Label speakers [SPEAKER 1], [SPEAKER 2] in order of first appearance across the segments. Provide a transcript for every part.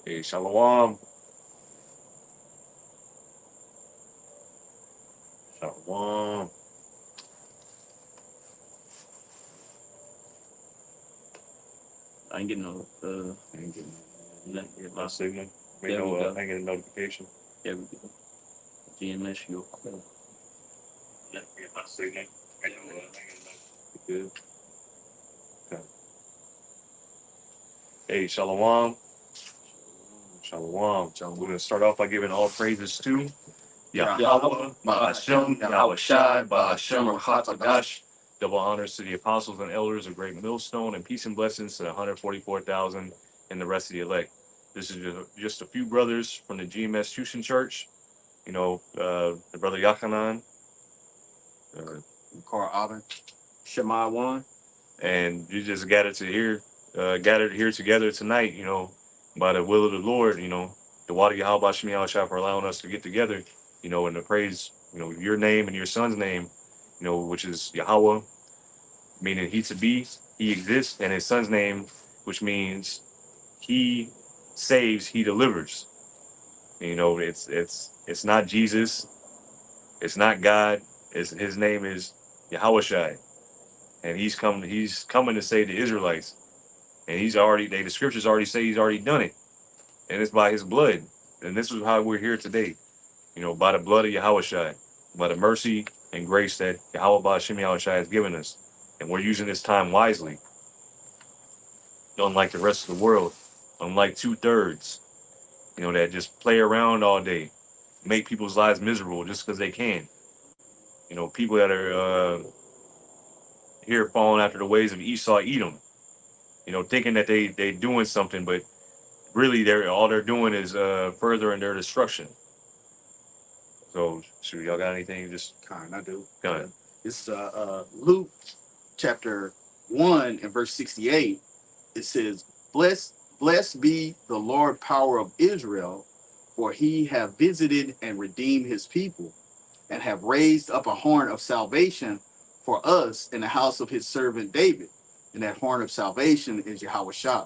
[SPEAKER 1] Hey, Shalom. Shalom.
[SPEAKER 2] I ain't getting no. I ain't getting nothing here.
[SPEAKER 1] No signal.
[SPEAKER 2] There we go.
[SPEAKER 1] I ain't getting a notification.
[SPEAKER 2] There we go. GMS, you
[SPEAKER 1] My signal. I ain't getting a
[SPEAKER 2] good.
[SPEAKER 1] Okay. Hey, Shalom. Shalom. We're going to start off by giving all praises to Yahweh, Ba'ashem, Yahweh Shai, Ba'ashem, Rahat Double honors to the apostles and elders of Great Millstone, and peace and blessings to the 144,000 and the rest of the elect. This is just a few brothers from the GMS Houston Church. The brother Yachanan,
[SPEAKER 2] Carl Alvin, Shemai One.
[SPEAKER 1] and you just gathered here together tonight, by the will of the Lord, the water Yahweh Shem Yahweh for allowing us to get together, and to praise, your name and your son's name, which is Yahweh, meaning he to be, he exists, and his son's name, which means he saves, he delivers. It's not Jesus, it's not God, his name is Yahweh Shai, and he's coming to save the Israelites. And the scriptures already say he's already done it. And it's by his blood. And this is how we're here today. By the blood of Yahweh Shai, by the mercy and grace that Yahweh Ba'ashem Yahweh Shai has given us. And we're using this time wisely. Unlike the rest of the world. Unlike 2/3, that just play around all day. Make people's lives miserable just because they can. People that are here falling after the ways of Esau, Edom. Thinking that they doing something, but really they're doing is furthering their destruction. So, y'all got anything? Just
[SPEAKER 3] I do.
[SPEAKER 1] go ahead.
[SPEAKER 3] It's Luke chapter 1 and verse 68. It says, Blessed be the Lord power of Israel, for he have visited and redeemed his people, and have raised up a horn of salvation for us in the house of his servant David. And that horn of salvation is Yahweh Shah,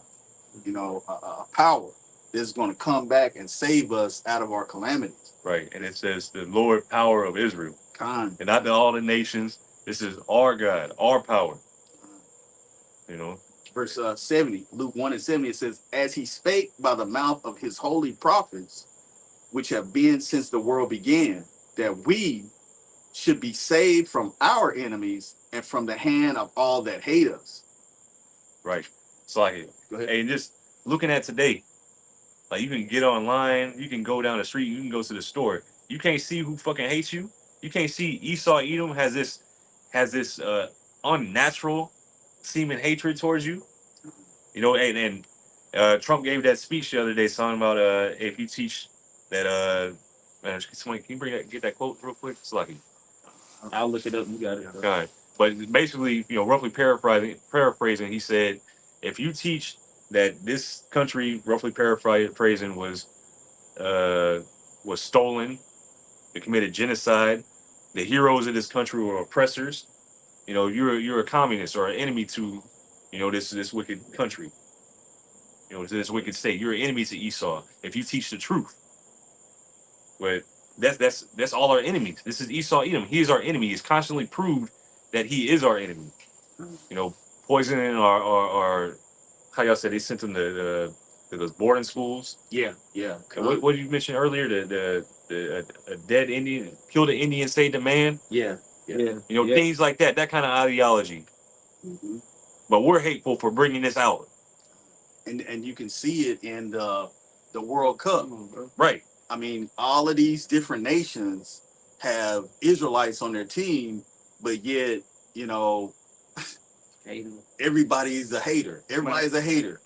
[SPEAKER 3] a power that's going to come back and save us out of our calamities.
[SPEAKER 1] Right. And it says the Lord power of Israel.
[SPEAKER 3] Khan.
[SPEAKER 1] And not all the nations. This is our God, our power.
[SPEAKER 3] Verse 70, Luke 1 and 70, it says, As he spake by the mouth of his holy prophets, which have been since the world began, that we should be saved from our enemies and from the hand of all that hate us.
[SPEAKER 1] Right. So like,
[SPEAKER 3] Go ahead.
[SPEAKER 1] and just looking at today, like you can get online, you can go down the street, you can go to the store. You can't see who fucking hates you. You can't see Esau Edom has this unnatural seeming hatred towards you. And Trump gave that speech the other day talking about if you teach that somebody can you get that quote real quick? It's lucky.
[SPEAKER 2] I'll look it up. You got it.
[SPEAKER 1] All right. But basically, roughly paraphrasing, he said, if you teach that this country, roughly paraphrasing, was stolen, they committed genocide, the heroes of this country were oppressors, you're a communist or an enemy to, this wicked country, to this wicked state. You're an enemy to Esau if you teach the truth. But that's all our enemies. This is Esau Edom. He is our enemy. He's constantly proved that he is our enemy. Poisoning our how y'all said they sent them to those boarding schools.
[SPEAKER 3] Yeah.
[SPEAKER 1] And what did you mention earlier? A dead Indian, killed an Indian, saved a man.
[SPEAKER 3] Yeah.
[SPEAKER 1] Things like that. That kind of ideology.
[SPEAKER 3] Mm-hmm.
[SPEAKER 1] But we're hateful for bringing this out.
[SPEAKER 3] And you can see it in the World Cup.
[SPEAKER 1] Right.
[SPEAKER 3] I mean, all of these different nations have Israelites on their team, but yet, everybody's a hater. Everybody's a hater.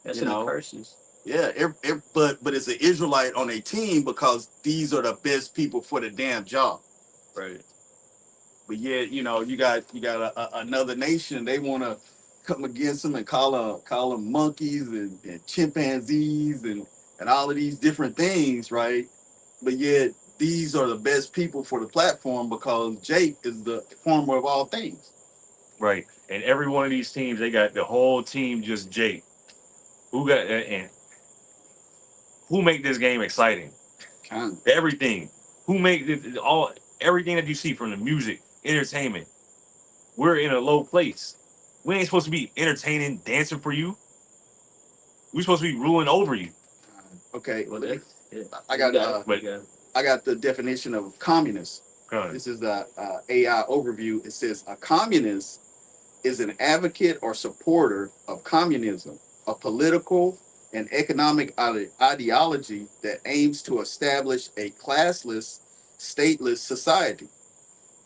[SPEAKER 2] That's in the curses.
[SPEAKER 3] Yeah, but it's an Israelite on a team because these are the best people for the damn job.
[SPEAKER 1] Right.
[SPEAKER 3] But yet, you got another nation. They want to come against them and call them monkeys and chimpanzees and all of these different things, right? But yet, these are the best people for the platform because Jake is the former of all things.
[SPEAKER 1] Right. And every one of these teams, they got the whole team just Jake. Who got and who make this game exciting?
[SPEAKER 3] Kind
[SPEAKER 1] Everything. Who make it all? Everything that you see from the music, entertainment. We're in a low place. We ain't supposed to be entertaining, dancing for you. We're supposed to be ruling over you.
[SPEAKER 3] Okay,
[SPEAKER 2] Well,
[SPEAKER 3] let me-
[SPEAKER 2] that's it.
[SPEAKER 3] I got
[SPEAKER 1] But
[SPEAKER 3] I got the definition of communist. This is the AI overview. It says a communist is an advocate or supporter of communism, a political and economic ideology that aims to establish a classless, stateless society.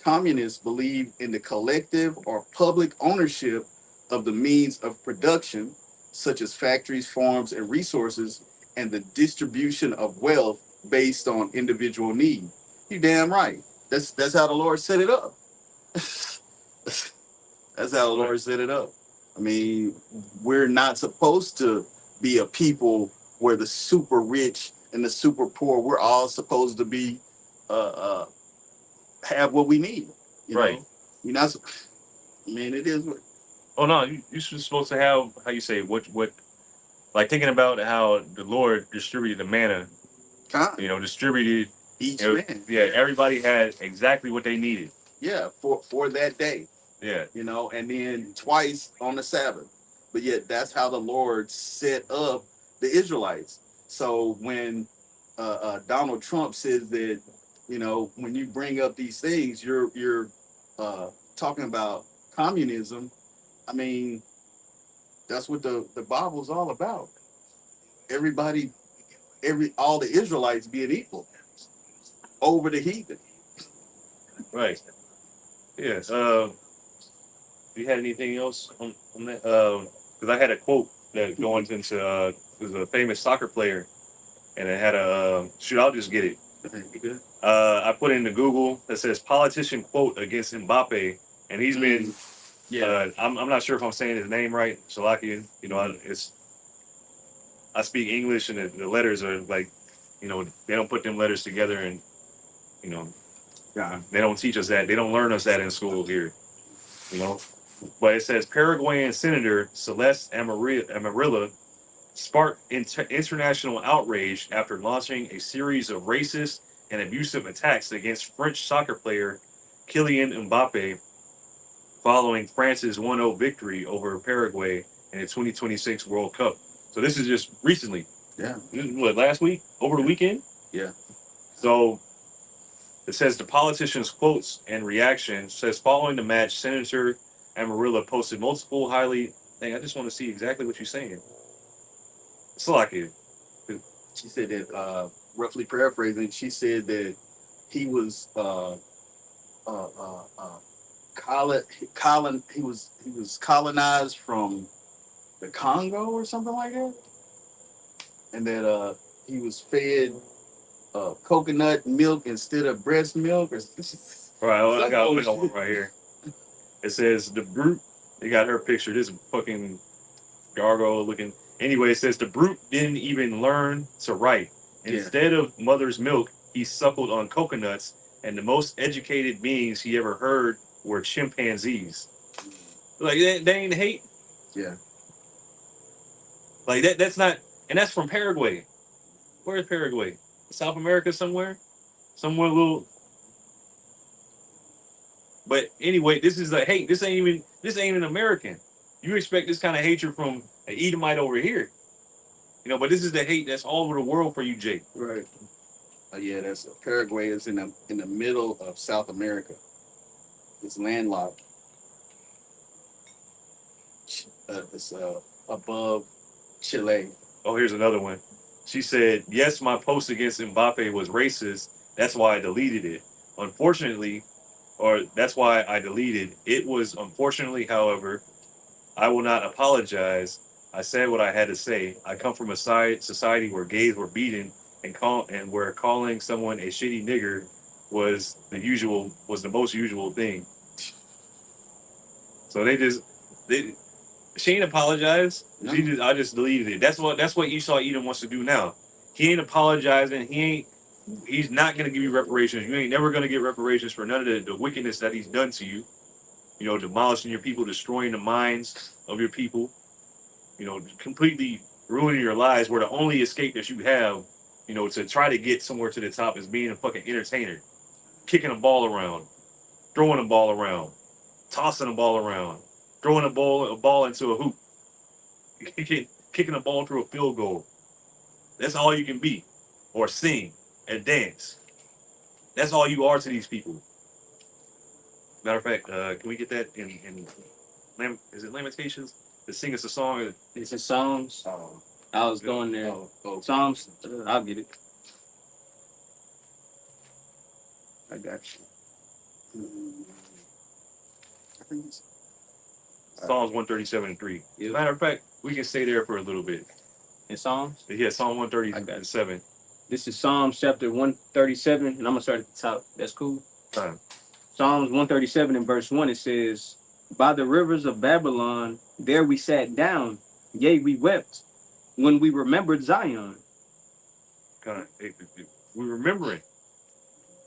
[SPEAKER 3] Communists believe in the collective or public ownership of the means of production, such as factories, farms, and resources, and the distribution of wealth based on individual need. You damn right. That's how the Lord set it up. That's how the Lord set it up. I mean, we're not supposed to be a people where the super rich and the super poor, we're all supposed to be have what we need. You
[SPEAKER 1] Right.
[SPEAKER 3] know? You're not I mean, it is what
[SPEAKER 1] Oh no, you supposed to have how you say what like thinking about how the Lord distributed the manna.
[SPEAKER 3] kind
[SPEAKER 1] Distributed.
[SPEAKER 3] each man.
[SPEAKER 1] Yeah, everybody had exactly what they needed.
[SPEAKER 3] Yeah, for that day.
[SPEAKER 1] Yeah,
[SPEAKER 3] And then twice on the Sabbath. But yet that's how the Lord set up the Israelites. So when Donald Trump says that, when you bring up these things, you're talking about communism. I mean, that's what the Bible's all about. Everybody, all the Israelites being equal over the heathen.
[SPEAKER 1] right. Yes. You had anything else on that? Because I had a quote that going into was a famous soccer player, and it had a shoot. I'll just get it. I put it into Google that says politician quote against Mbappe, and he's been. I'm not sure if I'm saying his name right. Shalakian. I speak English, and the letters are like, they don't put them letters together, and you know, they don't teach us that. They don't learn us that in school here. But it says Paraguayan Senator Celeste Amarilla sparked international outrage after launching a series of racist and abusive attacks against French soccer player Kylian Mbappe following France's 1-0 victory over Paraguay in the 2026 World Cup. So this is just recently.
[SPEAKER 3] Yeah.
[SPEAKER 1] This is what, last week? Over the weekend?
[SPEAKER 3] Yeah.
[SPEAKER 1] So it says the politician's quotes and reaction says following the match, Senator Amarilla posted multiple highly. Dang, I just want to see exactly what you're saying. It's like it.
[SPEAKER 3] She said that, roughly paraphrasing, she said that he was he was colonized from the Congo or something like that, and that he was fed coconut milk instead of breast milk. Or
[SPEAKER 1] All right, I got one right here. It says the brute. They got her picture. This fucking gargoyle looking. Anyway, it says the brute didn't even learn to write. Instead of mother's milk, he suckled on coconuts, and the most educated beings he ever heard were chimpanzees. Like they ain't hate.
[SPEAKER 3] Yeah.
[SPEAKER 1] Like that's not, and that's from Paraguay. Where is Paraguay? South America somewhere? Somewhere little. But anyway, this is like hate. This ain't even American. You expect this kind of hatred from an Edomite over here. But this is the hate that's all over the world for you, Jake.
[SPEAKER 3] Right. Yeah, that's Paraguay is in the middle of South America. It's landlocked. It's above Chile.
[SPEAKER 1] Oh, here's another one. She said, "Yes, my post against Mbappe was racist. That's why I deleted it. Unfortunately, or that's why I deleted it was unfortunately, however, I will not apologize. I said what I had to say. I come from a society where gays were beaten and where calling someone a shitty nigger was the most usual thing. So she ain't apologized.
[SPEAKER 3] No.
[SPEAKER 1] I just deleted it. That's what Esau Edom wants to do now. He ain't apologizing. He's not gonna give you reparations. You ain't never gonna get reparations for none of the wickedness that he's done to you. Demolishing your people, destroying the minds of your people. Completely ruining your lives. Where the only escape that you have you know, to try to get somewhere to the top is being a fucking entertainer, kicking a ball around, throwing a ball around, tossing a ball around, throwing a ball into a hoop, kicking a ball through a field goal. That's all you can be, or sing and dance. That's all you are to these people. Matter of fact, can we get that is it Lamentations? To sing us a song.
[SPEAKER 2] It's in Psalms. I was going there. Psalms. I'll get it. I got you.
[SPEAKER 3] I think it's
[SPEAKER 1] Psalms 137:3.
[SPEAKER 2] Yeah.
[SPEAKER 1] Matter of fact, we can stay there for a little bit.
[SPEAKER 2] In Psalms.
[SPEAKER 1] Yeah, Psalm 137.
[SPEAKER 2] This is Psalms chapter 137, and I'm gonna start at the top. That's cool.
[SPEAKER 1] Time.
[SPEAKER 2] Psalms 137 and verse 1, it says, "By the rivers of Babylon, there we sat down, yea, we wept, when we remembered Zion."
[SPEAKER 1] Kind of, we're remembering.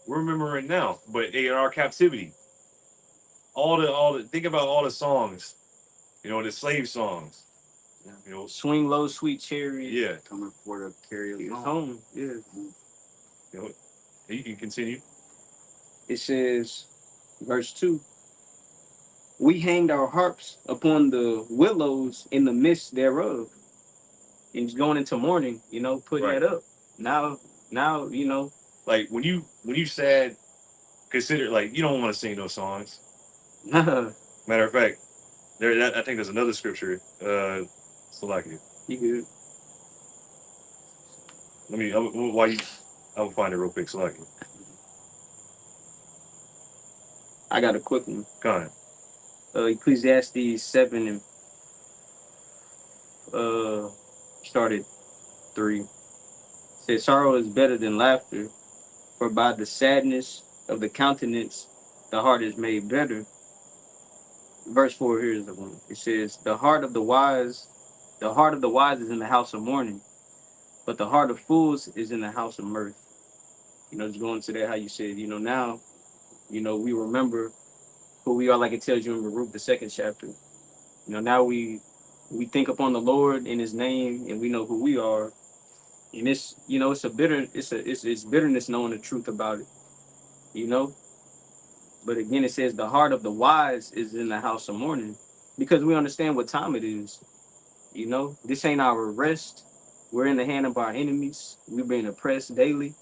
[SPEAKER 1] We're remembering now, but in our captivity. All the think about all the songs, you know, the slave songs.
[SPEAKER 2] Yeah.
[SPEAKER 1] You know,
[SPEAKER 2] Swing low, sweet chariot.
[SPEAKER 1] yeah.
[SPEAKER 3] coming for the carry
[SPEAKER 2] It's
[SPEAKER 3] along.
[SPEAKER 2] home. Yeah.
[SPEAKER 1] You know, you can continue.
[SPEAKER 2] It says, verse 2, "We hanged our harps upon the willows in the midst thereof." And just going into mourning, you know, put
[SPEAKER 1] Right.
[SPEAKER 2] that up. Now, you know.
[SPEAKER 1] Like when you sad, consider like you don't want to sing those songs.
[SPEAKER 2] You
[SPEAKER 1] Matter of fact, I think there's another scripture. Salakia.
[SPEAKER 2] good.
[SPEAKER 1] I will find it real quick. Salakia.
[SPEAKER 2] I got a quick one.
[SPEAKER 1] Go ahead.
[SPEAKER 2] Ecclesiastes 7 and started 3. It says, "Sorrow is better than laughter, for by the sadness of the countenance the heart is made better." Verse 4, here's the one. It says, the heart of the wise is in the house of mourning, but the heart of fools is in the house of mirth. You know, just going to that, how you said, you know, now, you know, we remember who we are, like it tells you in Baruch, the 2nd chapter. You know, now we think upon the Lord in his name, and we know who we are. And it's, you know, it's bitterness knowing the truth about it, you know. But again, it says the heart of the wise is in the house of mourning, because we understand what time it is. You know, this ain't our rest. We're in the hand of our enemies. We're being oppressed daily.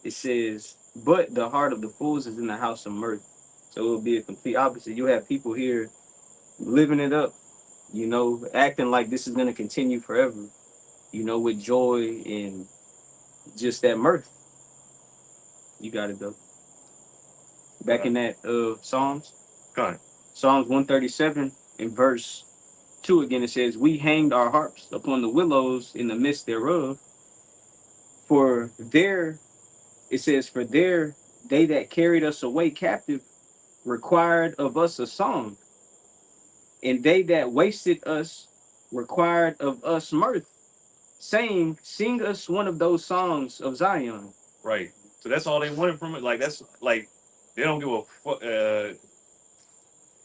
[SPEAKER 2] It says, but the heart of the fools is in the house of mirth. So it will be a complete opposite. You have people here living it up, you know, acting like this is going to continue forever, you know, with joy and just that mirth. You got it, though. Back in that Psalms.
[SPEAKER 1] Go ahead.
[SPEAKER 2] Psalms 137 in verse 2 again, it says, "We hanged our harps upon the willows in the midst thereof. For there," it says, "for there they that carried us away captive required of us a song, and they that wasted us required of us mirth, saying, Sing us one of those songs of Zion."
[SPEAKER 1] Right. So that's all they wanted from it. Like that's like they don't give a fuck.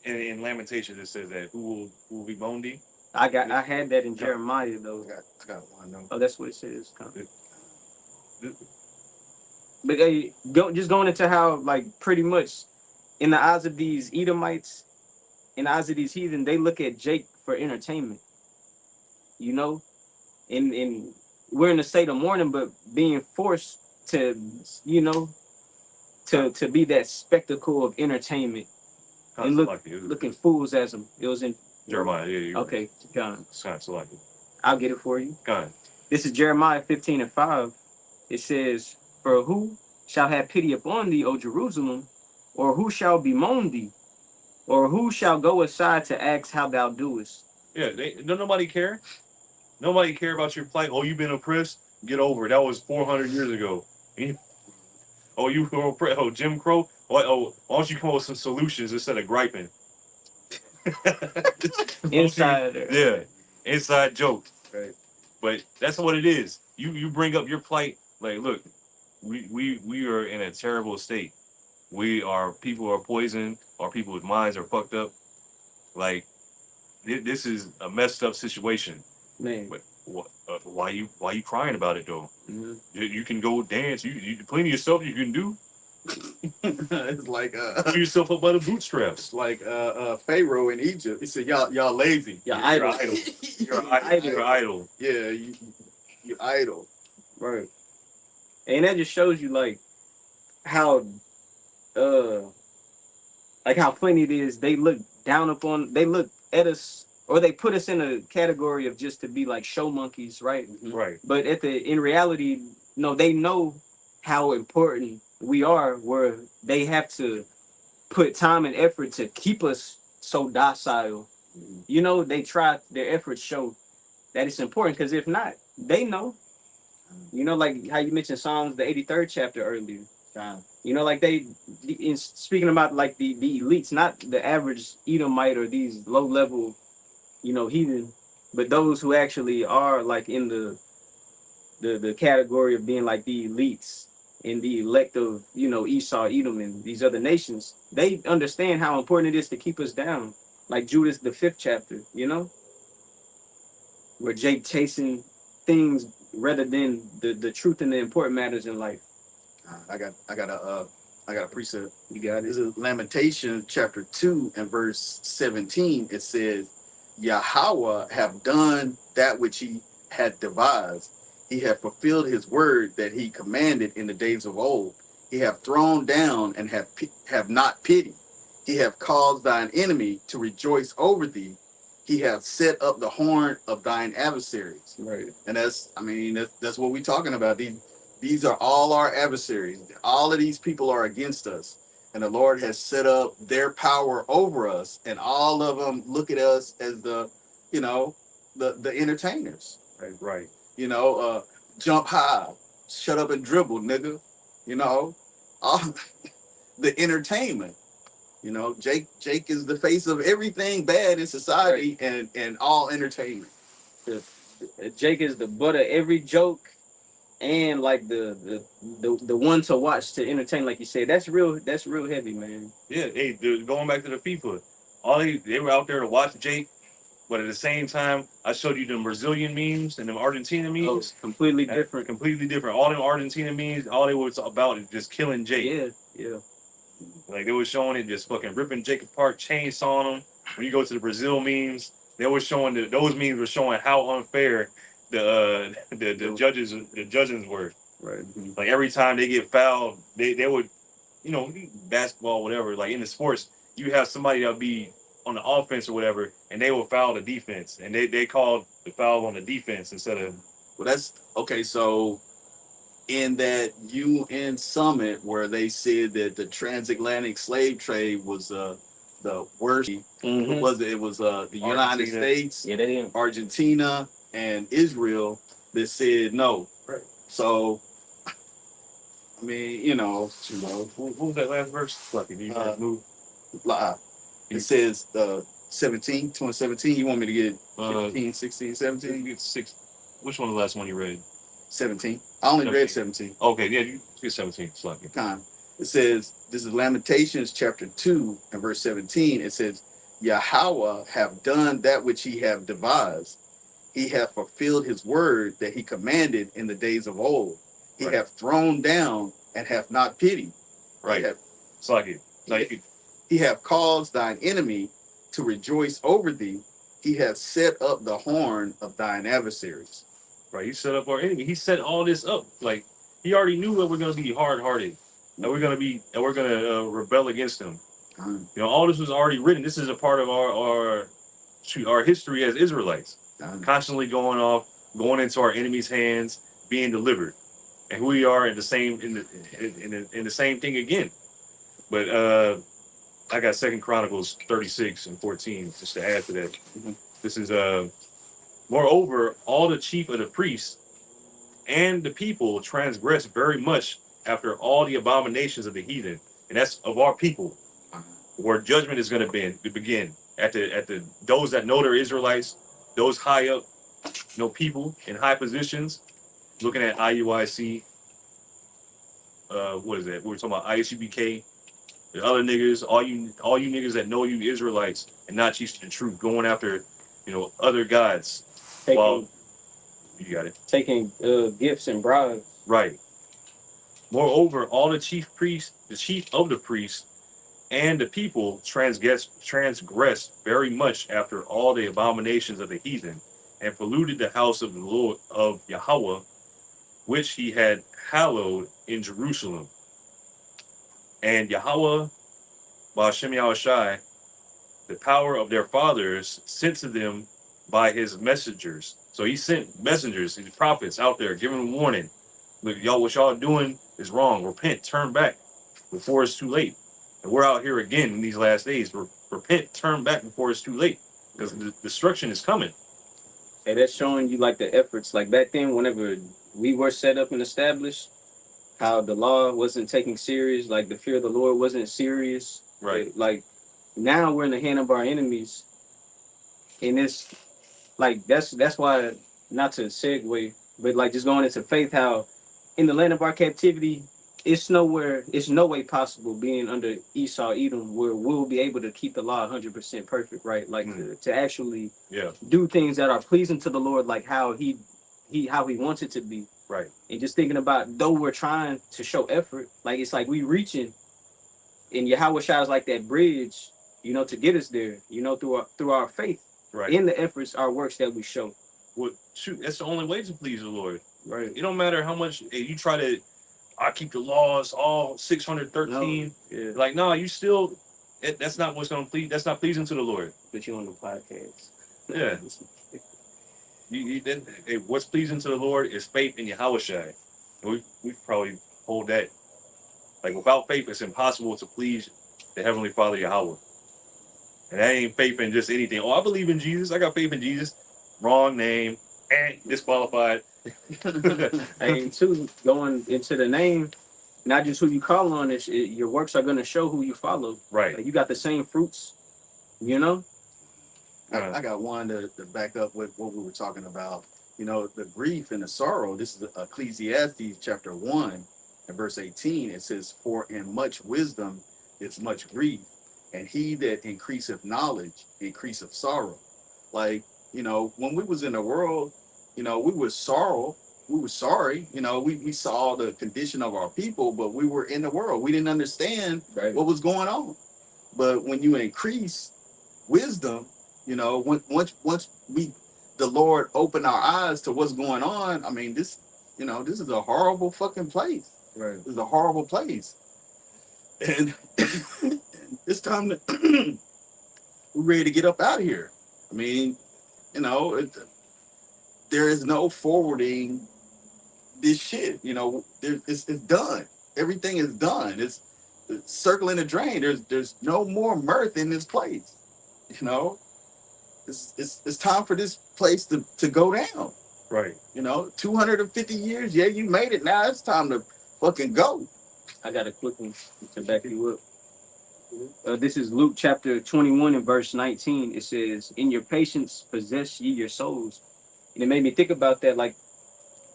[SPEAKER 1] In Lamentations it says that who will be bondy.
[SPEAKER 2] I had that in Jeremiah though.
[SPEAKER 3] I got one. No.
[SPEAKER 2] Oh, that's what it says. But just going into how, like, pretty much in the eyes of these Edomites, in the eyes of these heathen, they look at Jake for entertainment. You know, and we're in a state of mourning, but being forced to, you know, to be that spectacle of entertainment and looking fools as them. It was in
[SPEAKER 1] Jeremiah. Yeah.
[SPEAKER 2] Okay, John.
[SPEAKER 1] Sounds like it.
[SPEAKER 2] I'll get it for you.
[SPEAKER 1] Go ahead.
[SPEAKER 2] This is Jeremiah 15 and 5. It says, "For who shall have pity upon thee, O Jerusalem? Or who shall bemoan thee? Or who shall go aside to ask how thou doest?"
[SPEAKER 1] Yeah, don't nobody care. Nobody care about your plight. Oh, you've been oppressed. Get over it. That was 400 years ago. Oh, you were oppressed. Oh, Jim Crow. Why don't you come up with some solutions instead of griping?
[SPEAKER 2] Insider.
[SPEAKER 1] Yeah, inside joke. Right. But that's what it is. You bring up your plight. Like, look, we are in a terrible state. People are poisoned. Our people's minds are fucked up. Like, this is a messed up situation.
[SPEAKER 2] Man.
[SPEAKER 1] But why you crying about it though?
[SPEAKER 2] Mhm.
[SPEAKER 1] You can go dance. You plenty of stuff you can do.
[SPEAKER 3] It's like
[SPEAKER 1] Pull yourself up by the bootstraps.
[SPEAKER 3] Pharaoh in Egypt. He said, y'all lazy.
[SPEAKER 2] You're
[SPEAKER 1] You're
[SPEAKER 2] idle.
[SPEAKER 1] idle. You're
[SPEAKER 2] You're idle.
[SPEAKER 1] You're idle.
[SPEAKER 3] Yeah, you idle.
[SPEAKER 2] Right. And that just shows you like how uh like how funny it is. They look down upon, they look at us, or they put us in a category of just to be like show monkeys, right?
[SPEAKER 1] Right.
[SPEAKER 2] But in reality, no, they know how important we are, where they have to put time and effort to keep us so docile. You know, they try, their efforts show that it's important, because if not, they know. You know, like how you mentioned Psalms, the 83rd chapter earlier. You know, like they, in speaking about like the elites, not the average Edomite or these low level, you know, heathen, but those who actually are like in the category of being like the elites and the elect of, you know, Esau, Edom, and these other nations. They understand how important it is to keep us down. Like Judas, the 5th chapter, you know, where Jake chasing things rather than the truth and the important matters in life.
[SPEAKER 3] I got a precept.
[SPEAKER 2] You got
[SPEAKER 3] This
[SPEAKER 2] it.
[SPEAKER 3] is Lamentation chapter 2 and verse 17. It says, Yahweh have done that which he had devised. He have fulfilled his word that he commanded in the days of old. He have thrown down and have not pity. He have caused thine enemy to rejoice over thee. He have set up the horn of thine adversaries.
[SPEAKER 2] Right.
[SPEAKER 3] And that's what we're talking about. These are all our adversaries. All of these people are against us. And the Lord has set up their power over us. And all of them look at us as the entertainers.
[SPEAKER 1] Right.
[SPEAKER 3] Jump high, shut up and dribble, nigga. All the entertainment. Jake is the face of everything bad in society, and all entertainment.
[SPEAKER 2] Jake is the butt of every joke, and like the one to watch to entertain, like you said. That's real heavy, man.
[SPEAKER 1] Yeah. Hey, going back to the FIFA, they were out there to watch Jake, but at the same time, I showed you them Brazilian memes and them Argentina memes.
[SPEAKER 2] Completely different.
[SPEAKER 1] Completely different. All them Argentina memes, all they was about is just killing Jake.
[SPEAKER 2] Yeah.
[SPEAKER 1] Like they were showing it just fucking ripping Jake apart, chainsawing him. When you go to the Brazil memes, they were showing those memes were showing how unfair the judges were.
[SPEAKER 2] Right.
[SPEAKER 1] Like every time they get fouled, they would, basketball, whatever. Like in the sports, you have somebody that'll be on the offense or whatever, and they will foul the defense, and they called the foul on the defense instead of.
[SPEAKER 3] Well, that's okay. So in that UN summit where they said that the transatlantic slave trade was the worst.
[SPEAKER 2] Mhm.
[SPEAKER 3] It was the United States,
[SPEAKER 2] Yeah, they didn't.
[SPEAKER 3] Argentina, and Israel that said no.
[SPEAKER 1] Right.
[SPEAKER 3] So, I mean,
[SPEAKER 1] What was that last verse? Fluffy, do you move?
[SPEAKER 3] It says 2017. You want me to get 15, 16,
[SPEAKER 1] You
[SPEAKER 3] 17?
[SPEAKER 1] get 6. Which one was the last one you read?
[SPEAKER 3] 17. I only read 17.
[SPEAKER 1] Okay, yeah, you get 17. Fluffy.
[SPEAKER 3] It says, this is Lamentations chapter 2 and verse 17. It says, Yahweh have done that which he have devised. He hath fulfilled his word that he commanded in the days of old. He
[SPEAKER 1] Right.
[SPEAKER 3] hath thrown down and hath not pity.
[SPEAKER 1] Right.
[SPEAKER 3] He hath caused thine enemy to rejoice over thee. He hath set up the horn of thine adversaries.
[SPEAKER 1] Right. He set up our enemy. He set all this up. Like he already knew that we're gonna be hard-hearted. That we're gonna rebel against him. All this was already written. This is a part of our history as Israelites. Constantly going into our enemy's hands, being delivered, and who we are in the same thing again. But I got 2 Chronicles 36 and 14 just to add to that. This is moreover, all the chief of the priests and the people transgress very much after all the abominations of the heathen, and that's of our people, where judgment is going to begin at the those that know they're Israelites, those high up, people in high positions. Looking at IUIC, what is that? We're talking about ISUBK, the other niggas, all you niggas that know you Israelites and not teach the truth, going after, other gods.
[SPEAKER 2] taking
[SPEAKER 1] Well, you got it.
[SPEAKER 2] taking gifts and bribes.
[SPEAKER 1] Right. Moreover, all the chief priests, the chief of the priests, and the people transgressed very much after all the abominations of the heathen, and polluted the house of the Lord of Yahweh, which he had hallowed in Jerusalem. And Yahweh, Ba'ashem Yahushai, the power of their fathers, sent to them by his messengers. So he sent messengers and prophets out there giving them warning. Look, y'all, what y'all doing is wrong. Repent, turn back before it's too late. And we're out here again in these last days. Repent, turn back before it's too late, because the destruction is coming.
[SPEAKER 2] And that's showing you like the efforts. Like back then, whenever we were set up and established, how the law wasn't taken serious, like the fear of the Lord wasn't serious.
[SPEAKER 1] Right.
[SPEAKER 2] Like now we're in the hand of our enemies. And it's like that's why, not to segue, but like just going into faith, how in the land of our captivity, it's no way possible being under Esau, Edom, where we'll be able to keep the law 100% perfect, right? Like to actually do things that are pleasing to the Lord, like how he wants it to be.
[SPEAKER 1] Right.
[SPEAKER 2] And just thinking about, though we're trying to show effort, like it's like we reaching, and Yahweh Shai is like that bridge, to get us there, through our faith.
[SPEAKER 1] Right.
[SPEAKER 2] In the efforts, our works that we show.
[SPEAKER 1] Well, shoot, that's the only way to please the Lord.
[SPEAKER 2] Right.
[SPEAKER 1] It don't matter how much you try to. I keep the laws, all 613.
[SPEAKER 2] No. Yeah.
[SPEAKER 1] Like, no, you still. That's not what's gonna please. That's not pleasing to the Lord.
[SPEAKER 2] But you on the podcast.
[SPEAKER 1] Yeah. What's pleasing to the Lord is faith in Yahweh Shai. And we probably hold that. Like, without faith, it's impossible to please the Heavenly Father Yahweh. And that ain't faith in just anything. Oh, I believe in Jesus. I got faith in Jesus. Wrong name. Disqualified.
[SPEAKER 2] And two, going into the name, not just who you call on, your works are going to show who you follow.
[SPEAKER 1] Right.
[SPEAKER 2] Like you got the same fruits,
[SPEAKER 3] I got one to back up with what we were talking about. The grief and the sorrow. This is Ecclesiastes chapter 1 and verse 18. It says, "For in much wisdom is much grief, and he that increaseth knowledge increaseth sorrow." Like, when we was in the world, we were sorrow. We were sorry. We saw the condition of our people, but we were in the world. We didn't understand what was going on. But when you increase wisdom, once the Lord opened our eyes to what's going on. I mean, this is a horrible fucking place.
[SPEAKER 2] Right.
[SPEAKER 3] This is a horrible place. And it's time to we're ready to get up out of here. I mean, there is no forwarding this shit. It's done. Everything is done. It's circling the drain. There's no more mirth in this place. It's time for this place to go down.
[SPEAKER 1] Right.
[SPEAKER 3] 250 years. Yeah, you made it. Now it's time to fucking go.
[SPEAKER 2] I got a quick one to back you up. This is Luke chapter 21 and verse 19. It says, "In your patience possess ye your souls." And it made me think about that. Like,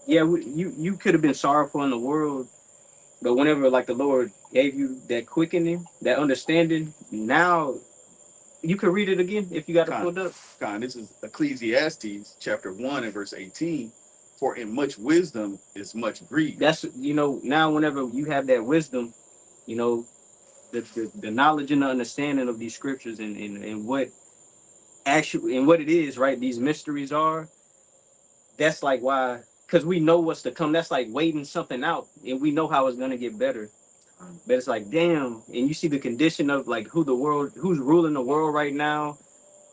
[SPEAKER 2] yeah, you could have been sorrowful in the world, but whenever like the Lord gave you that quickening, that understanding, now you could read it again if you got it pulled up.
[SPEAKER 3] This is Ecclesiastes chapter 1 and verse 18. "For in much wisdom is much grief."
[SPEAKER 2] That's now whenever you have that wisdom, the knowledge and the understanding of these scriptures and what actually and what it is, right? These mysteries are. That's like why, because we know what's to come. That's like waiting something out, and we know how it's gonna get better. But it's like, damn, and you see the condition of like who's ruling the world right now,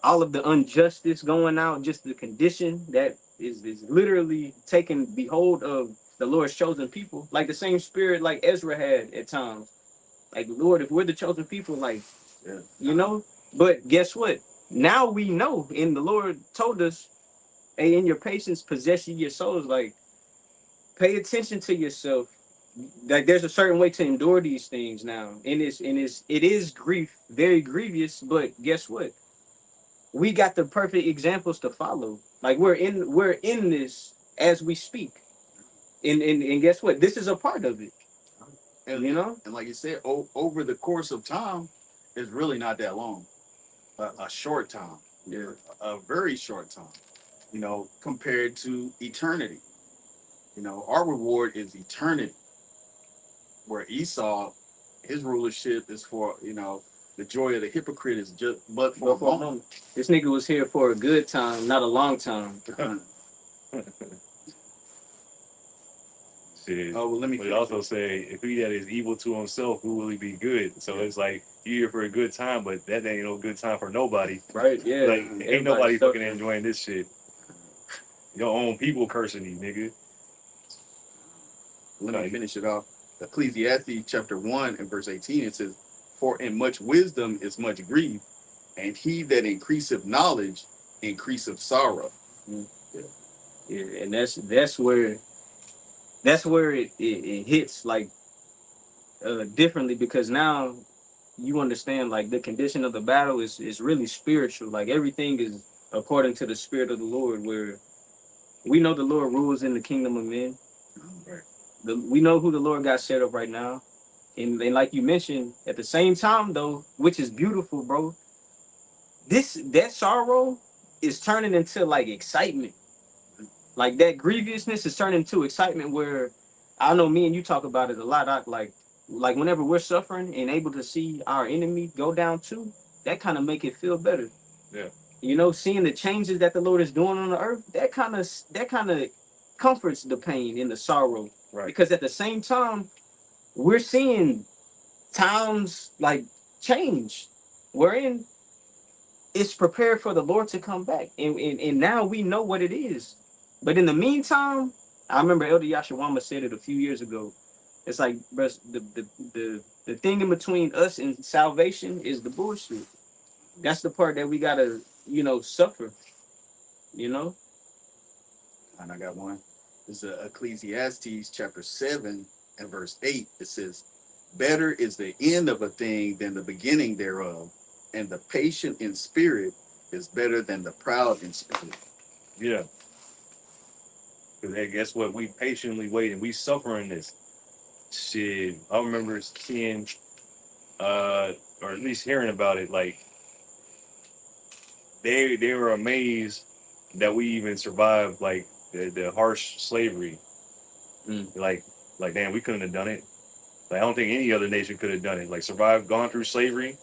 [SPEAKER 2] all of the injustice going out, just the condition that is literally taking behold of the Lord's chosen people. Like the same spirit like Ezra had at times. Like, Lord, if we're the chosen people, like, but guess what? Now we know, and the Lord told us, "Hey, in your patience, possess ye your souls." Like, pay attention to yourself. Like, there's a certain way to endure these things now, and it is grief, very grievous. But guess what? We got the perfect examples to follow. Like, we're in this as we speak, and guess what? This is a part of it.
[SPEAKER 3] And like you said, over the course of time, it's really not that long. A short time.
[SPEAKER 2] Yeah.
[SPEAKER 3] A very short time. you know, compared to eternity. You know, our reward is eternity. Where Esau, his rulership is for, you know, the joy of the hypocrite is just but for a
[SPEAKER 2] But for a
[SPEAKER 3] moment.
[SPEAKER 2] moment, this nigga was here for a good time, not a long time.
[SPEAKER 1] Shit.
[SPEAKER 3] Oh, well, let me
[SPEAKER 1] But it
[SPEAKER 3] finish
[SPEAKER 1] also say, if he that is evil to himself, who will he be good? So it's like you here for a good time, but that ain't no good time for nobody.
[SPEAKER 2] Right? Yeah.
[SPEAKER 1] Like ain't
[SPEAKER 2] Everybody's
[SPEAKER 1] nobody fucking
[SPEAKER 2] suffering.
[SPEAKER 1] enjoying this shit. Your own people cursing you, nigga.
[SPEAKER 3] Let me
[SPEAKER 1] Right.
[SPEAKER 3] finish it off. Ecclesiastes chapter 1 and verse 18, it says, for in much wisdom is much grief, and he that increaseth knowledge increaseth sorrow.
[SPEAKER 2] Yeah, and that's where it hits like differently, because now you understand like the condition of the battle is really spiritual. Like everything is according to the spirit of the Lord, where we know the Lord rules in the kingdom of men.
[SPEAKER 1] Right.
[SPEAKER 2] We know who the Lord got set up right now. And like you mentioned, at the same time though, which is beautiful, bro, that sorrow is turning into like excitement. Like that grievousness is turning into excitement, where I know me and you talk about it a lot. Like whenever we're suffering and able to see our enemy go down too, that kind of make it feel better.
[SPEAKER 1] Yeah.
[SPEAKER 2] You know, seeing the changes that the Lord is doing on the earth, that kind of comforts the pain and the sorrow.
[SPEAKER 1] Right.
[SPEAKER 2] Because at the same time, we're seeing times like change, wherein it's prepared for the Lord to come back. And now we know what it is. But in the meantime, I remember Elder Yashawama said it a few years ago. It's like, bro, the thing in between us and salvation is the bullshit. That's the part that we gotta, suffer, you know?
[SPEAKER 3] And I got one. This is Ecclesiastes chapter 7 and verse 8. It says, better is the end of a thing than the beginning thereof, and the patient in spirit is better than the proud in spirit.
[SPEAKER 1] Yeah. Because hey, guess what? We patiently waiting. We suffering this shit. I remember seeing, or at least hearing about it. Like they were amazed that we even survived like the harsh slavery.
[SPEAKER 2] Mm.
[SPEAKER 1] Like damn, we couldn't have done it. Like I don't think any other nation could have done it. Like survived, gone through slavery,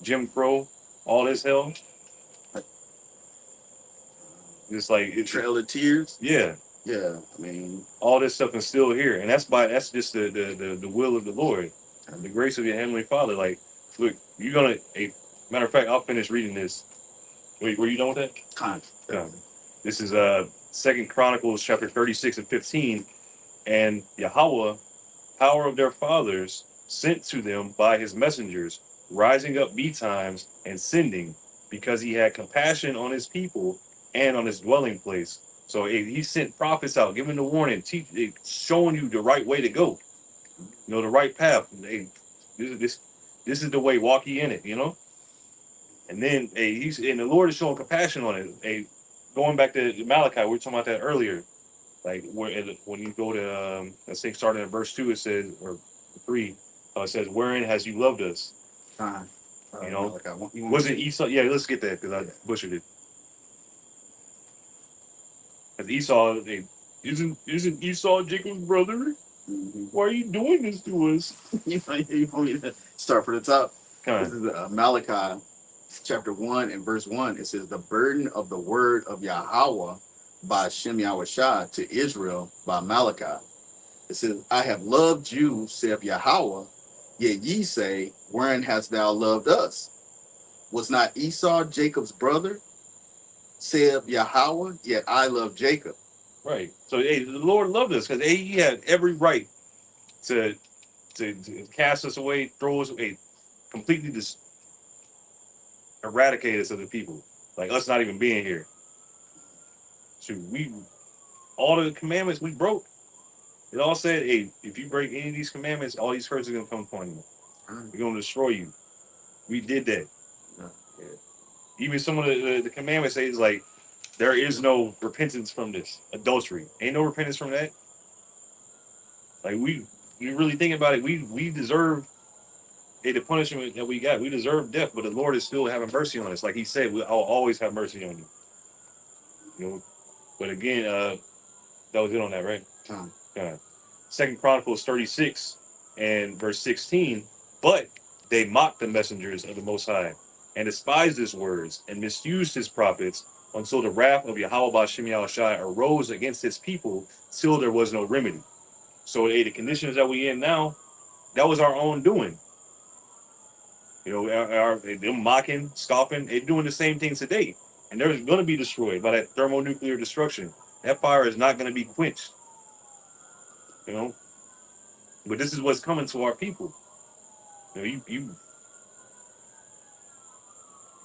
[SPEAKER 1] Jim Crow, all this hell. Just like it's
[SPEAKER 3] Trail of Tears.
[SPEAKER 1] yeah.
[SPEAKER 3] Yeah, I mean,
[SPEAKER 1] All this stuff is still here, and that's just the will of the Lord, the grace of your heavenly Father. Like, look, you're gonna. A matter of fact, I'll finish reading this. Wait, were you done with that?
[SPEAKER 3] kind of.
[SPEAKER 1] Yeah. This is Second Chronicles chapter 36 and 15, and Yahweh, power of their fathers, sent to them by his messengers, rising up betimes and sending, because he had compassion on his people and on his dwelling place. So he sent prophets out, giving the warning, showing you the right way to go, the right path. This is the way. Walk ye in it, And then and the Lord is showing compassion on it. Going back to Malachi, we were talking about that earlier. Like when you go to let's say starting at verse 2, it says, or 3, it says, wherein has you loved us? You know,
[SPEAKER 3] Like
[SPEAKER 1] was it Esau? Yeah, let's get that because I butchered it. Because Esau, isn't Esau Jacob's brother? Why are you doing this to us?
[SPEAKER 3] you want me to start from the top? This
[SPEAKER 1] Kind
[SPEAKER 3] is Malachi chapter 1 and verse 1. It says, the burden of the word of Yahweh by Shem Yahushua to Israel by Malachi. It says, I have loved you, saith Yahweh, yet ye say, wherein hast thou loved us? Was not Esau Jacob's brother? Saith Yahweh, yet I love Jacob.
[SPEAKER 1] right. So the Lord loved us because he had every right to cast us away, throw us away, completely just eradicate us of the people, like us not even being here. So all the commandments we broke. It all said, hey, if you break any of these commandments, all these curses are gonna come upon you. We're gonna destroy you. We did that.
[SPEAKER 3] Yeah.
[SPEAKER 1] Even some of the commandments say it's like there is no repentance from this adultery. Ain't no repentance from that. Like you really think about it, we deserve the punishment that we got. We deserve death, but the Lord is still having mercy on us. Like he said, I'll always have mercy on you. But again, that was it on that, right?
[SPEAKER 3] Con.
[SPEAKER 1] Second Chronicles 36 and verse 16. But they mocked the messengers of the Most High and despised his words and misused his prophets until the wrath of Yahweh Ba'Shem Yahushai arose against his people till there was no remedy. So the conditions that we in now, that was our own doing. You know, them mocking, scoffing, they're doing the same thing today. And they're going to be destroyed by that thermonuclear destruction. That fire is not going to be quenched. You know? But this is what's coming to our people. You know,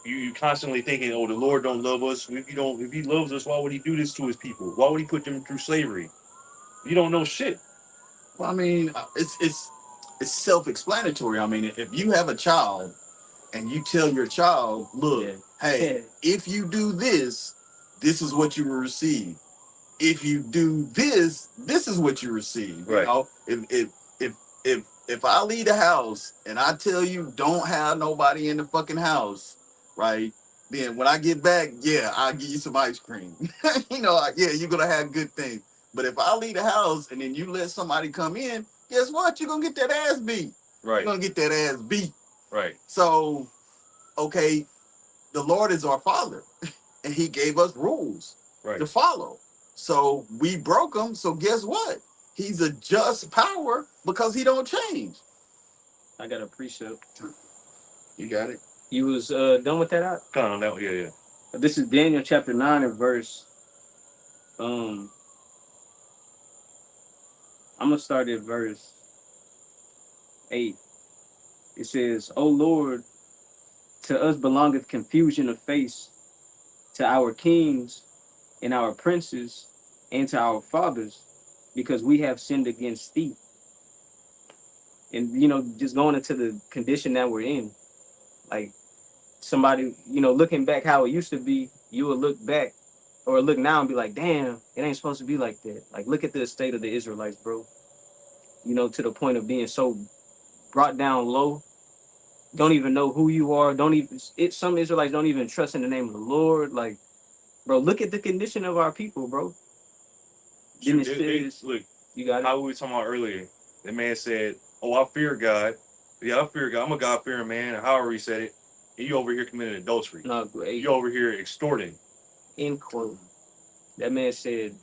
[SPEAKER 1] you constantly thinking, oh, the Lord don't love us. If he loves us, why would he do this to his people? Why would he put them through slavery? You don't know shit.
[SPEAKER 3] Well, I mean, it's self-explanatory. I mean, if you have a child and you tell your child, look, hey, if you do this, this is what you will receive. If you do this, this is what you receive.
[SPEAKER 1] Right.
[SPEAKER 3] You know, if I leave the house and I tell you don't have nobody in the fucking house, right? Then when I get back, yeah, I'll give you some ice cream. You know, yeah, you're gonna have good things. But if I leave the house and then you let somebody come in, guess what? You're gonna get that ass beat.
[SPEAKER 1] Right.
[SPEAKER 3] You're gonna get that ass beat.
[SPEAKER 1] Right.
[SPEAKER 3] So, okay, the Lord is our Father, and He gave us rules to follow. So we broke them. So guess what? He's a just power because He don't change.
[SPEAKER 2] I got a precept.
[SPEAKER 3] You got it.
[SPEAKER 2] You was done with that out?
[SPEAKER 1] Kind of that, yeah.
[SPEAKER 2] This is Daniel chapter 9 and verse. I'm gonna start at verse 8. It says, "O Lord, to us belongeth confusion of face, to our kings and our princes, and to our fathers, because we have sinned against thee." And you know, just going into the condition that we're in, like somebody, you know, looking back how it used to be, you would look back or look now and be like, damn, it ain't supposed to be like that. Like, look at the state of the Israelites, bro. You know, to the point of being so brought down low. Don't even know who you are. Some Israelites don't even trust in the name of the Lord. Like, bro, look at the condition of our people, bro.
[SPEAKER 1] Look,
[SPEAKER 2] you got it.
[SPEAKER 1] How we were talking about earlier. The man said, oh, I fear God. Yeah, I fear God. I'm a God-fearing man. And however he said it, and you over here committing adultery.
[SPEAKER 2] No,
[SPEAKER 1] you over here extorting.
[SPEAKER 2] End quote. That man said,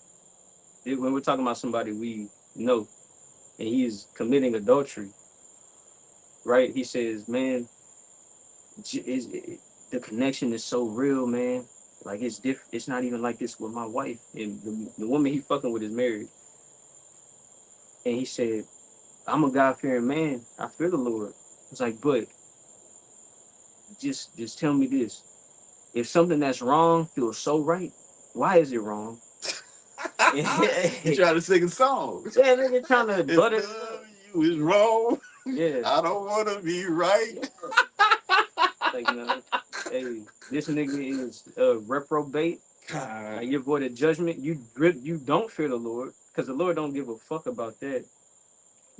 [SPEAKER 2] when we're talking about somebody we know, and he's committing adultery, right? He says, man, the connection is so real, man. Like, it's different. It's not even like this with my wife. And the woman he fucking with is married. And he said, I'm a God-fearing man. I fear the Lord. It's like, but just tell me this. If something that's wrong feels so right, why is it wrong?
[SPEAKER 3] You trying to sing a song.
[SPEAKER 2] Yeah, nigga trying to butter
[SPEAKER 3] you is wrong.
[SPEAKER 2] Yeah.
[SPEAKER 3] I don't want to be right.
[SPEAKER 2] Like, no, hey, this nigga is reprobate. You avoided judgment. You don't fear the Lord because the Lord don't give a fuck about that.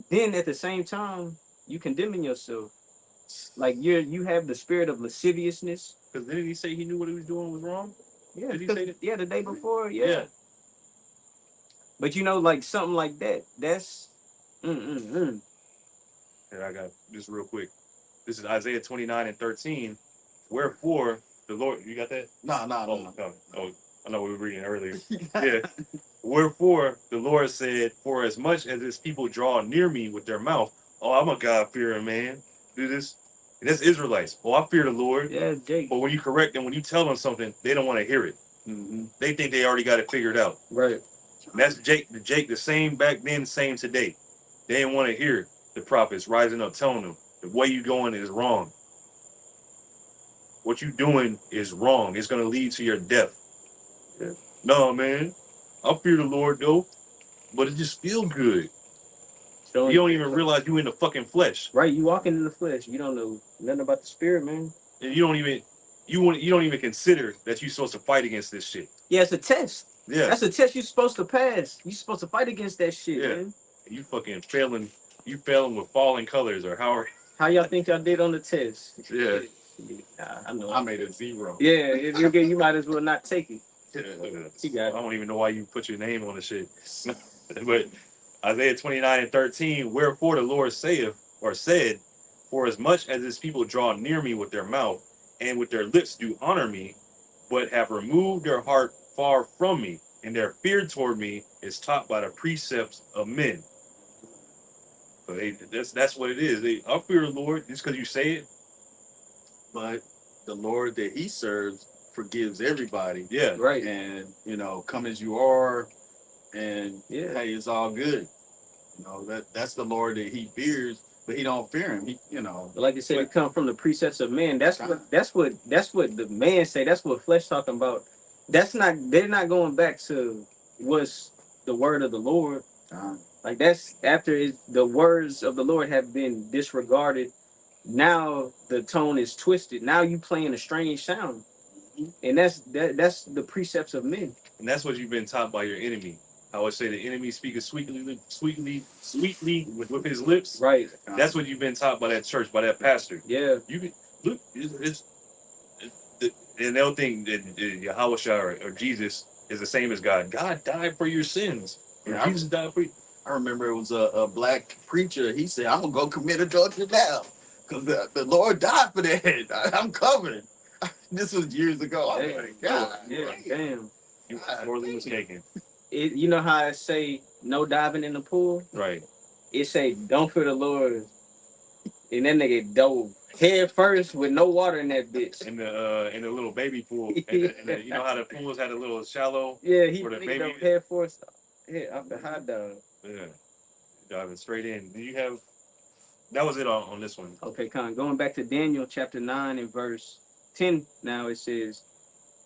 [SPEAKER 2] Then at the same time, you condemning yourself. Like you have the spirit of lasciviousness.
[SPEAKER 1] Because didn't he say he knew what he was doing was wrong?
[SPEAKER 2] Yeah,
[SPEAKER 1] did he say that?
[SPEAKER 2] Yeah, the day before. Yeah. But you know, like something like that. That's.
[SPEAKER 1] Here, I got this real quick. This is Isaiah 29 and 13. Wherefore the Lord, you got that?
[SPEAKER 3] No.
[SPEAKER 1] Oh, I know we were reading earlier. Yeah. Wherefore the Lord said, for as much as his people draw near me with their mouth, oh, I'm a God-fearing man. Do this. And that's Israelites. Oh, I fear the Lord.
[SPEAKER 2] Yeah, Jake.
[SPEAKER 1] But when you correct them, when you tell them something, they don't want to hear it.
[SPEAKER 3] Mm-hmm.
[SPEAKER 1] They think they already got it figured out.
[SPEAKER 2] Right.
[SPEAKER 1] And that's Jake, the same back then, same today. They didn't want to hear the prophets rising up, telling them the way you going is wrong. What you doing is wrong. It's going to lead to your death. Yeah. No, man. I fear the Lord, though. But it just feels good. You don't even realize you in the fucking flesh.
[SPEAKER 2] Right, you walking in the flesh. You don't know nothing about the spirit, man.
[SPEAKER 1] And you don't even consider that you're supposed to fight against this shit.
[SPEAKER 2] Yeah, it's a test.
[SPEAKER 1] Yeah.
[SPEAKER 2] That's a test you're supposed to pass. You're supposed to fight against that shit, man.
[SPEAKER 1] You fucking failing. You failing with falling colors or
[SPEAKER 2] how y'all think y'all did on the test?
[SPEAKER 1] Yeah.
[SPEAKER 2] I know.
[SPEAKER 3] I made a 0.
[SPEAKER 2] Yeah, you might as well not take it. He got it.
[SPEAKER 1] I don't even know why you put your name on the shit. But Isaiah 29:13, wherefore the Lord saith or said, for as much as his people draw near me with their mouth, and with their lips do honor me, but have removed their heart far from me, and their fear toward me is taught by the precepts of men. So that's what it is. I fear the Lord just because you say it.
[SPEAKER 3] But the Lord that he serves forgives everybody.
[SPEAKER 1] Yeah.
[SPEAKER 2] Right.
[SPEAKER 3] And, come as you are, and
[SPEAKER 2] Yeah.
[SPEAKER 3] hey, it's all good. That's the Lord that he fears, but he don't fear him.
[SPEAKER 2] But like you said, it come from the precepts of men. That's what the man say. That's what flesh talking about. They're not going back to what's the word of the Lord. Like that's after the words of the Lord have been disregarded. Now the tone is twisted. Now you playing a strange sound. And that's the precepts of men.
[SPEAKER 1] And that's what you've been taught by your enemy. I would say the enemy speaking sweetly with his lips.
[SPEAKER 2] Right.
[SPEAKER 1] That's what you've been taught by that church, by that pastor.
[SPEAKER 2] Yeah.
[SPEAKER 1] You can look, and they'll think that Yahweh or Jesus is the same as God. God died for your sins.
[SPEAKER 3] Yeah,
[SPEAKER 1] Jesus died for you.
[SPEAKER 3] I remember it was a black preacher. He said, "I'm gonna go commit adultery now, because the Lord died for that. I'm covered." This was years ago. I'm like, God,
[SPEAKER 2] Yeah. Damn.
[SPEAKER 1] You sorely mistaken.
[SPEAKER 2] You know how I say no diving in the pool?
[SPEAKER 1] Right.
[SPEAKER 2] It say don't fear the Lord. And then they get dove head first with no water in that bitch.
[SPEAKER 1] In the little baby pool. And you know how the pools had a little shallow?
[SPEAKER 2] Yeah, he
[SPEAKER 1] for the
[SPEAKER 2] nigga
[SPEAKER 1] baby.
[SPEAKER 2] dove head first. Head off the hot dog.
[SPEAKER 1] Yeah. Diving straight in. Do you have that was it on this one.
[SPEAKER 2] Okay, Con. Going back to Daniel chapter 9 and verse 10 now it says,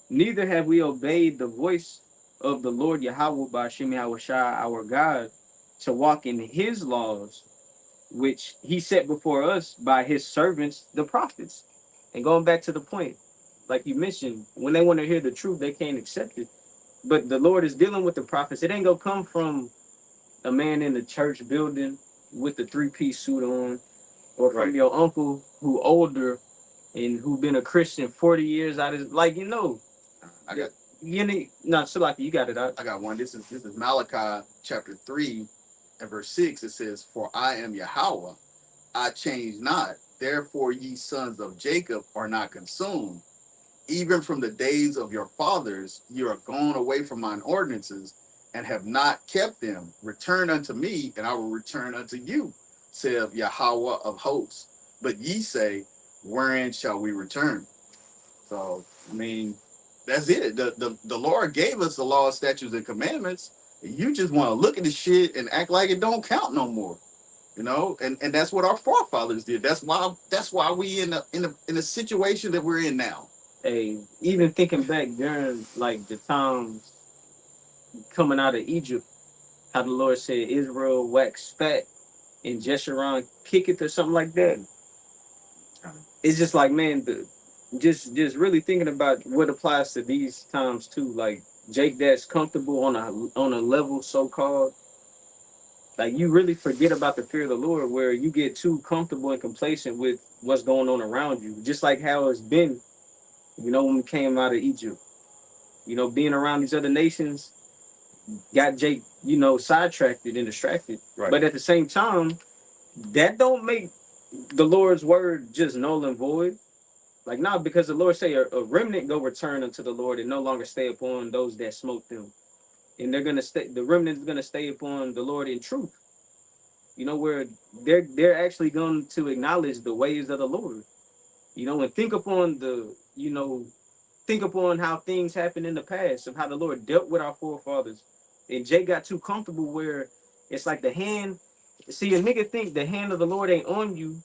[SPEAKER 2] neither have we obeyed the voice of the Lord Yahweh by Shem Yahushua our God to walk in his laws, which he set before us by his servants, the prophets. And going back to the point, like you mentioned, when they want to hear the truth, they can't accept it. But the Lord is dealing with the prophets. It ain't gonna come from a man in the church building with the 3-piece suit on, or from
[SPEAKER 1] Right.
[SPEAKER 2] your uncle who older and who been a Christian 40 years out of
[SPEAKER 3] I got
[SPEAKER 2] you got it out.
[SPEAKER 3] I got one. This is Malachi chapter 3 and verse 6. It says, "For I am Yahweh, I change not. Therefore ye sons of Jacob are not consumed. Even from the days of your fathers, you are gone away from mine ordinances and have not kept them. Return unto me, and I will return unto you, saith Yahweh of hosts. But ye say, wherein shall we return?" So, I mean, that's it. The Lord gave us the law, statutes, and commandments. You just want to look at the shit and act like it don't count no more. And that's what our forefathers did. That's why we in a situation that we're in now.
[SPEAKER 2] Hey, even thinking back during like the times coming out of Egypt, how the Lord said Israel waxed fat and Jeshurun kicketh or something like that. It's just like, man, just really thinking about what applies to these times too. Like Jake, that's comfortable on a level so called. Like you really forget about the fear of the Lord, where you get too comfortable and complacent with what's going on around you. Just like how it's been, when we came out of Egypt. Being around these other nations got Jake, sidetracked and distracted.
[SPEAKER 1] Right.
[SPEAKER 2] But at the same time, that don't make the Lord's word just null and void. Like, nah, because the Lord say a remnant go return unto the Lord and no longer stay upon those that smote them. And the remnant is gonna stay upon the Lord in truth. Where they're actually going to acknowledge the ways of the Lord. And think upon how things happened in the past, of how the Lord dealt with our forefathers. And Jay got too comfortable where it's like a nigga think the hand of the Lord ain't on you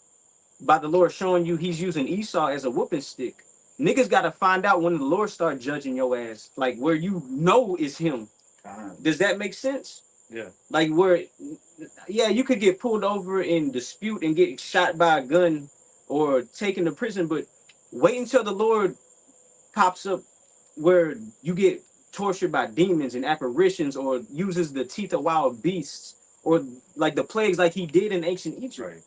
[SPEAKER 2] by the Lord showing you he's using Esau as a whooping stick. Niggas got to find out when the Lord start judging your ass, like where it's him. Does that make sense?
[SPEAKER 1] Yeah.
[SPEAKER 2] Like you could get pulled over in dispute and get shot by a gun or taken to prison, but wait until the Lord pops up where you get tortured by demons and apparitions, or uses the teeth of wild beasts, or like the plagues like he did in ancient Egypt.
[SPEAKER 1] Right.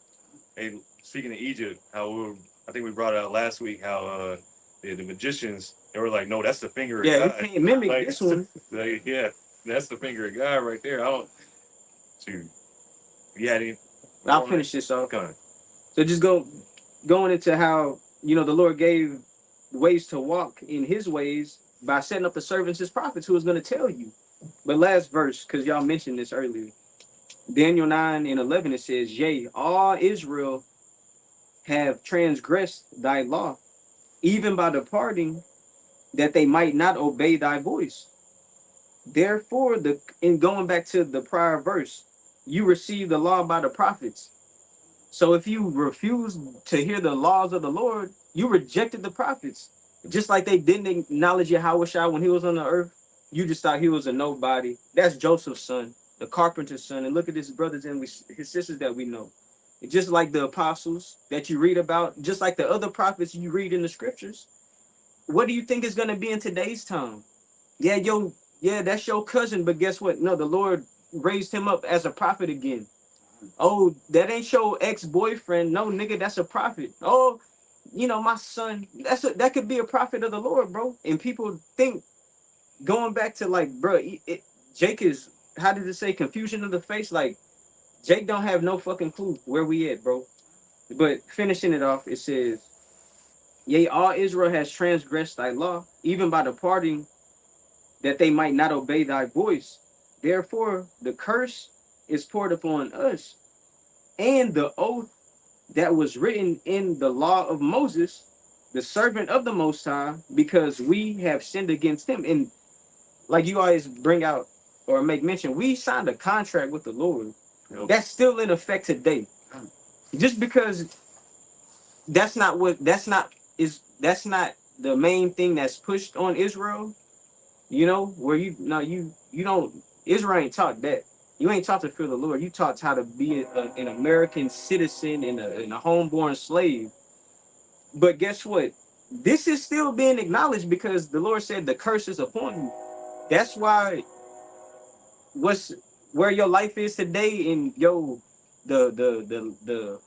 [SPEAKER 1] Hey, speaking of Egypt, I think we brought it out last week how the magicians, they were like, no, that's the finger of
[SPEAKER 2] Yeah,
[SPEAKER 1] God.
[SPEAKER 2] we can't mimic
[SPEAKER 1] Like,
[SPEAKER 2] this one.
[SPEAKER 1] like, yeah, that's the finger of God right there. I don't. Shoot. You had any?
[SPEAKER 2] I'll finish this off.
[SPEAKER 1] Okay.
[SPEAKER 2] So just going into how, the Lord gave ways to walk in his ways by setting up the servants as prophets who is going to tell you. But last verse, because y'all mentioned this earlier. Daniel 9:11, it says, yea, all Israel have transgressed thy law, even by departing, that they might not obey thy voice. Therefore, in going back to the prior verse, you received the law by the prophets. So if you refuse to hear the laws of the Lord, you rejected the prophets. Just like they didn't acknowledge Yahweh when he was on the earth, you just thought he was a nobody. That's Joseph's son, the carpenter's son. And look at his brothers and his sisters that we know. Just like the apostles that you read about, just like the other prophets you read in the scriptures. What do you think is going to be in today's time? Yeah, that's your cousin, but guess what? No, the Lord raised him up as a prophet again. Oh, that ain't your ex-boyfriend. No, nigga, that's a prophet. Oh, my son, that could be a prophet of the Lord, bro. And people think, going back to like, bro, Jake is, how did it say, confusion of the face? Like, Jake don't have no fucking clue where we at, bro. But finishing it off, it says, yea, all Israel has transgressed thy law, even by departing, that they might not obey thy voice. Therefore, the curse is poured upon us, and the oath that was written in the law of Moses, the servant of the Most High, because we have sinned against him. And like you always bring out or make mention, we signed a contract with the Lord.
[SPEAKER 1] Yep.
[SPEAKER 2] That's still in effect today. Just because that's not the main thing that's pushed on Israel, where you don't, Israel ain't taught that. You ain't taught to fear the Lord. You taught how to be an American citizen and a homeborn slave. But guess what? This is still being acknowledged because the Lord said the curse is upon you. That's why where your life is today, and the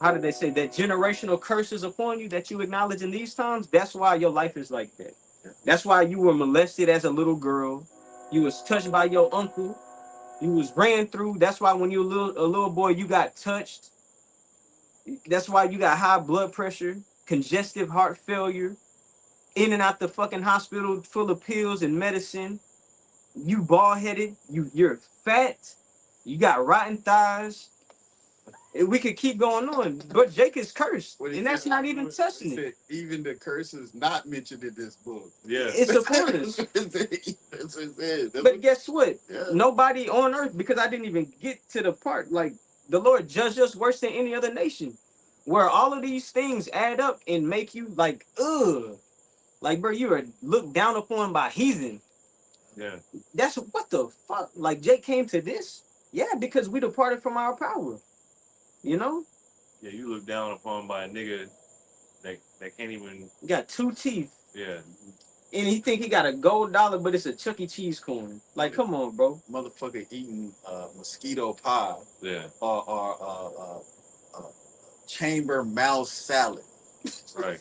[SPEAKER 2] how did they say that generational curses upon you that you acknowledge in these times? That's why your life is like that. That's why you were molested as a little girl. You was touched by your uncle. You was ran through. That's why when you were a little boy, you got touched. That's why you got high blood pressure, congestive heart failure, in and out the fucking hospital full of pills and medicine. You bald headed. You're fat. You got rotten thighs. And we could keep going on, but Jake is cursed, and that's not even touching it.
[SPEAKER 3] Even the curse is not mentioned in this book.
[SPEAKER 1] Yeah.
[SPEAKER 2] It's upon us.
[SPEAKER 3] That's what it says.
[SPEAKER 2] But guess what?
[SPEAKER 3] Yeah.
[SPEAKER 2] Nobody on earth, because I didn't even get to the part, like the Lord judged us worse than any other nation, where all of these things add up and make you like, ugh. Like, bro, you are looked down upon by heathen.
[SPEAKER 1] Yeah.
[SPEAKER 2] That's what the fuck? Like, Jake came to this? Yeah, because we departed from our power.
[SPEAKER 1] Yeah, you look down upon by a nigga that can't even.
[SPEAKER 2] He got 2 teeth.
[SPEAKER 1] Yeah.
[SPEAKER 2] And he think he got a gold dollar, but it's a Chuck E. Cheese coin. Like, come on, bro.
[SPEAKER 3] Motherfucker eating mosquito pie.
[SPEAKER 1] Yeah.
[SPEAKER 3] Or chamber mouse salad.
[SPEAKER 1] Right.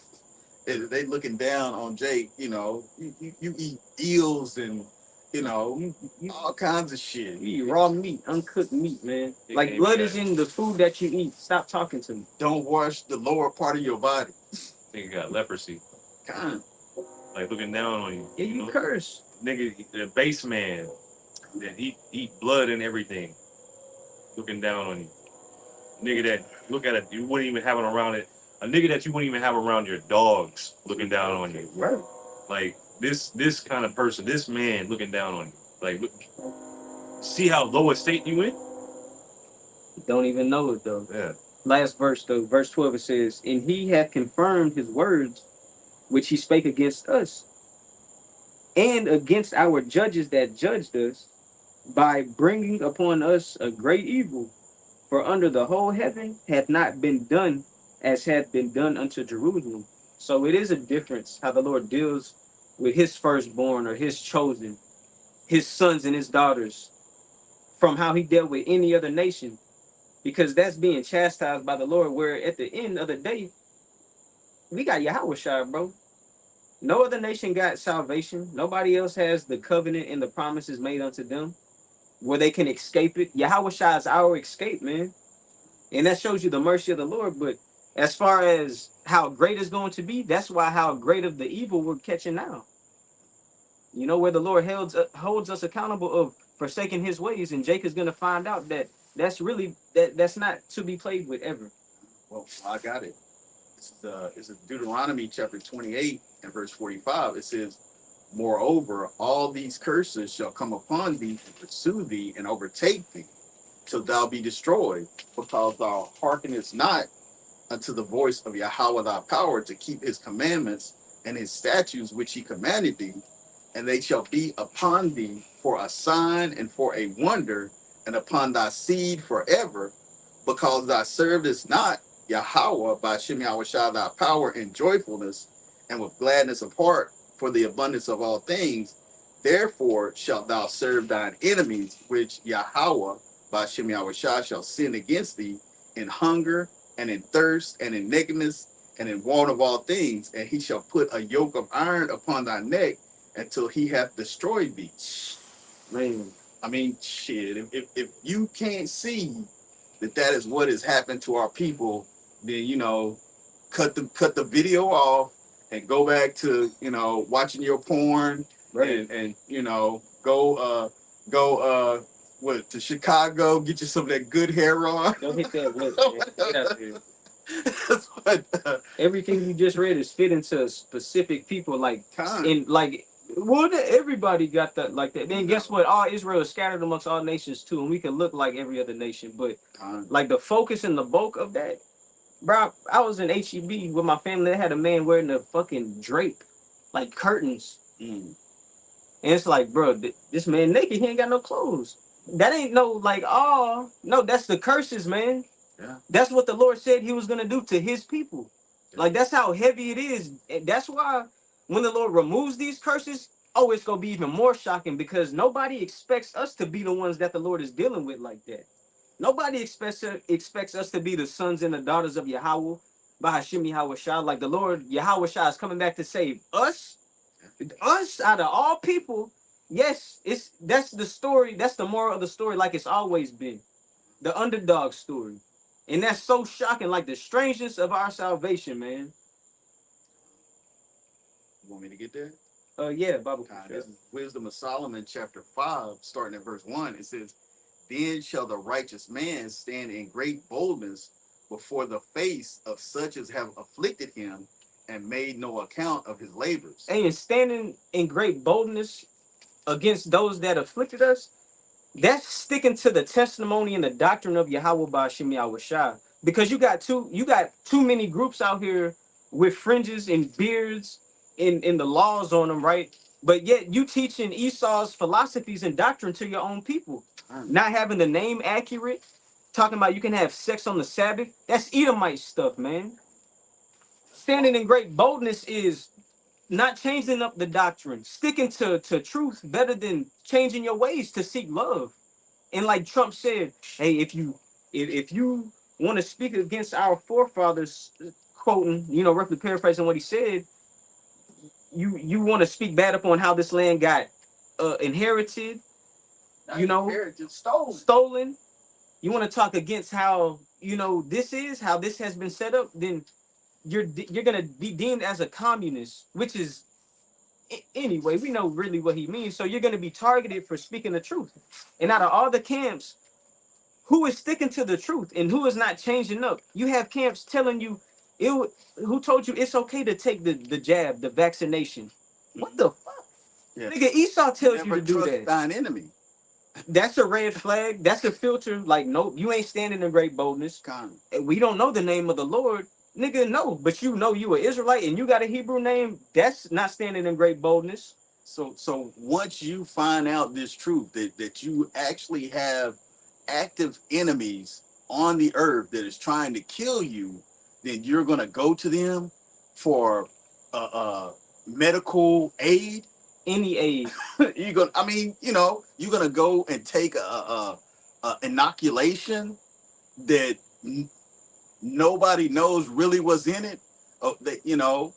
[SPEAKER 3] They looking down on Jake. You eat eels and all kinds of shit.
[SPEAKER 2] You eat raw meat, uncooked meat, man.
[SPEAKER 1] It
[SPEAKER 2] Like,
[SPEAKER 1] can't
[SPEAKER 2] blood
[SPEAKER 1] be
[SPEAKER 2] is
[SPEAKER 1] that.
[SPEAKER 2] in the food that you eat. Stop talking to me.
[SPEAKER 3] Don't wash the lower part of your body.
[SPEAKER 1] Nigga got leprosy.
[SPEAKER 3] God.
[SPEAKER 1] Like looking down on you.
[SPEAKER 2] Yeah, you curse.
[SPEAKER 1] Nigga, the base man that eat blood and everything. Looking down on you. Nigga that look at it, you wouldn't even have it around it. A nigga that you wouldn't even have around your dogs looking down on you.
[SPEAKER 2] Right.
[SPEAKER 1] Like this kind of person, this man looking down on you. Like look, see how low a state you in?
[SPEAKER 2] Don't even know it, though.
[SPEAKER 1] Yeah.
[SPEAKER 2] Last verse, though, verse 12, it says, and he hath confirmed his words, which he spake against us, and against our judges that judged us, by bringing upon us a great evil. For under the whole heaven hath not been done as hath been done unto Jerusalem. So it is a difference how the Lord deals with his firstborn or his chosen, his sons and his daughters, from how he dealt with any other nation. Because that's being chastised by the Lord, where at the end of the day, we got Yahweh Shai, bro. No other nation got salvation. Nobody else has the covenant and the promises made unto them where they can escape it. Yahweh Shai is our escape, man. And that shows you the mercy of the Lord. But as far as how great it's going to be, that's why how great of the evil we're catching now. You know, where the Lord holds us accountable of forsaking his ways. And Jake is going to find out that that's not to be played with ever.
[SPEAKER 3] Well, I got it. It's Deuteronomy chapter 28 and verse 45. It says, moreover, all these curses shall come upon thee and pursue thee and overtake thee, till thou be destroyed, because thou hearkenest not unto the voice of Yahweh thy power to keep his commandments and his statutes which he commanded thee, and they shall be upon thee for a sign and for a wonder, and upon thy seed forever, because thou servedest not Yahweh by Shem Yahushua thy power and joyfulness, and with gladness of heart for the abundance of all things. Therefore shalt thou serve thine enemies, which Yahweh by Shem Yahushua shall send against thee in hunger and in thirst and in nakedness and in want of all things, and he shall put a yoke of iron upon thy neck until he hath destroyed thee.
[SPEAKER 2] Man,
[SPEAKER 3] I mean, shit, if you can't see that is what has happened to our people, then, you know, cut the video off and go back to, you know, watching your porn,
[SPEAKER 2] right.
[SPEAKER 3] and you know, go what, to Chicago, get you some of that good hair on.
[SPEAKER 2] Don't hit that lip, man. Get out there.
[SPEAKER 3] That's what
[SPEAKER 2] Everything you just read is fit into specific people, like
[SPEAKER 3] time.
[SPEAKER 2] in like well, everybody got that like that. Then guess what? All Israel is scattered amongst all nations too, and we can look like every other nation. But
[SPEAKER 3] Time.
[SPEAKER 2] like the focus and the bulk of that, bro. I was in HEB with my family. They had a man wearing a fucking drape, like curtains,
[SPEAKER 3] Mm.
[SPEAKER 2] and it's like, bro, this man naked. He ain't got no clothes. That ain't no like, oh no, that's the curses, man.
[SPEAKER 3] Yeah.
[SPEAKER 2] That's what the Lord said he was gonna do to his people. Like that's how heavy it is. And that's why when the Lord removes these curses, oh, it's gonna be even more shocking because nobody expects us to be the ones that the Lord is dealing with like that. Nobody expects us to be the sons and the daughters of Yahweh by Hashem Yahweh Shah. Like the Lord Yahweh Shah is coming back to save us out of all people. Yes, that's the story. That's the moral of the story, like it's always been the underdog story. And that's so shocking, like the strangeness of our salvation, man.
[SPEAKER 3] You want me to get there?
[SPEAKER 2] Yeah, Bible.
[SPEAKER 3] This is Wisdom of Solomon, chapter 5, starting at verse 1. It says, then shall the righteous man stand in great boldness before the face of such as have afflicted him and made no account of his labors.
[SPEAKER 2] And standing in great boldness against those that afflicted us, that's sticking to the testimony and the doctrine of Yahweh by Shem Yahweh Shai. Because you got too many groups out here with fringes and beards in the laws on them, right? But yet you teaching Esau's philosophies and doctrine to your own people. Not having the name accurate, talking about you can have sex on the Sabbath. That's Edomite stuff, man. Standing in great boldness is not changing up the doctrine, sticking to truth better than changing your ways to seek love. And like Trump said, hey, if you want to speak against our forefathers, quoting, you know, roughly paraphrasing what he said, you want to speak bad upon how this land got inherited, you know, stolen. You want to talk against how, you know, how this has been set up, then you're gonna be deemed as a communist, which is anyway, we know really what he means. So you're gonna be targeted for speaking the truth. And out of all the camps, who is sticking to the truth and who is not changing up? You have camps telling you who told you it's okay to take the jab, the vaccination. What the fuck? Yeah. Nigga, Esau tells you to do that.
[SPEAKER 3] Thine enemy.
[SPEAKER 2] That's a red flag. That's a filter. Like, nope, you ain't standing in great boldness. We don't know the name of the Lord. Nigga, no. But you know you an Israelite and you got a Hebrew name. That's not standing in great boldness.
[SPEAKER 3] So once you find out this truth, that you actually have active enemies on the earth that is trying to kill you, then you're going to go to them for medical aid.
[SPEAKER 2] Any aid.
[SPEAKER 3] You're gonna, I mean, you know, you're gonna go and take a inoculation that nobody knows really what's in it. Oh, that, you know,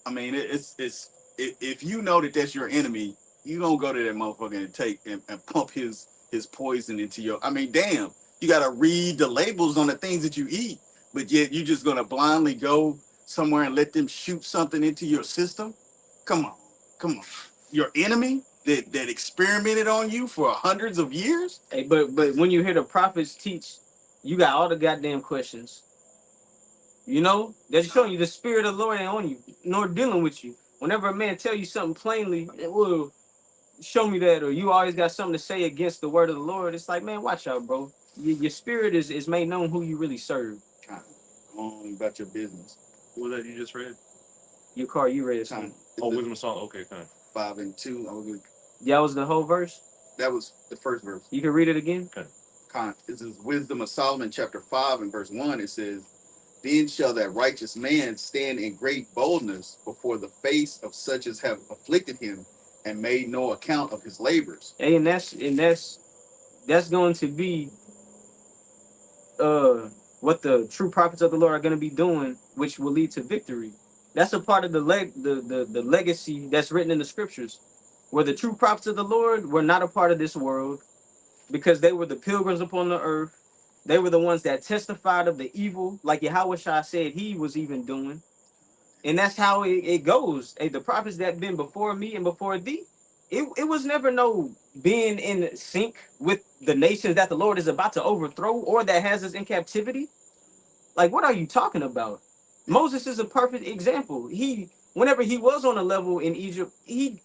[SPEAKER 3] I mean, if you know that that's your enemy, you gonna go to that motherfucker and and pump his poison into your. I mean, damn, you gotta read the labels on the things that you eat, but yet you just gonna blindly go somewhere and let them shoot something into your system. Come on, come on, your enemy that experimented on you for hundreds of years.
[SPEAKER 2] Hey, but when you hear the prophets teach, you got all the goddamn questions. You know, they're showing you the spirit of the Lord ain't on you, nor dealing with you. Whenever a man tell you something plainly, well, show me that, or you always got something to say against the word of the Lord. It's like, man, watch out, bro. Your spirit is made known who you really serve.
[SPEAKER 3] Go on about your business.
[SPEAKER 1] What was that you just read?
[SPEAKER 2] Your car, you read
[SPEAKER 3] Time.
[SPEAKER 2] something.
[SPEAKER 1] Oh, Wisdom of Solomon. Okay, kind of.
[SPEAKER 3] 5 and 2. I was gonna,
[SPEAKER 2] That was the whole verse.
[SPEAKER 3] that was the first verse.
[SPEAKER 2] You can read it again.
[SPEAKER 3] This is Wisdom of Solomon, chapter 5 and verse 1. It says, "Then shall that righteous man stand in great boldness before the face of such as have afflicted him and made no account of his labors."
[SPEAKER 2] Hey, and that's going to be what the true prophets of the Lord are going to be doing, which will lead to victory. That's a part of the legacy that's written in the scriptures, where the true prophets of the Lord were not a part of this world, because they were the pilgrims upon the earth. They were the ones that testified of the evil, like Yahweh Shah said he was even doing. And that's how it goes. Hey, the prophets that been before me and before thee, it was never no being in sync with the nations that the Lord is about to overthrow or that has us in captivity. Like, what are you talking about? Moses is a perfect example. Whenever he was on a level in Egypt, he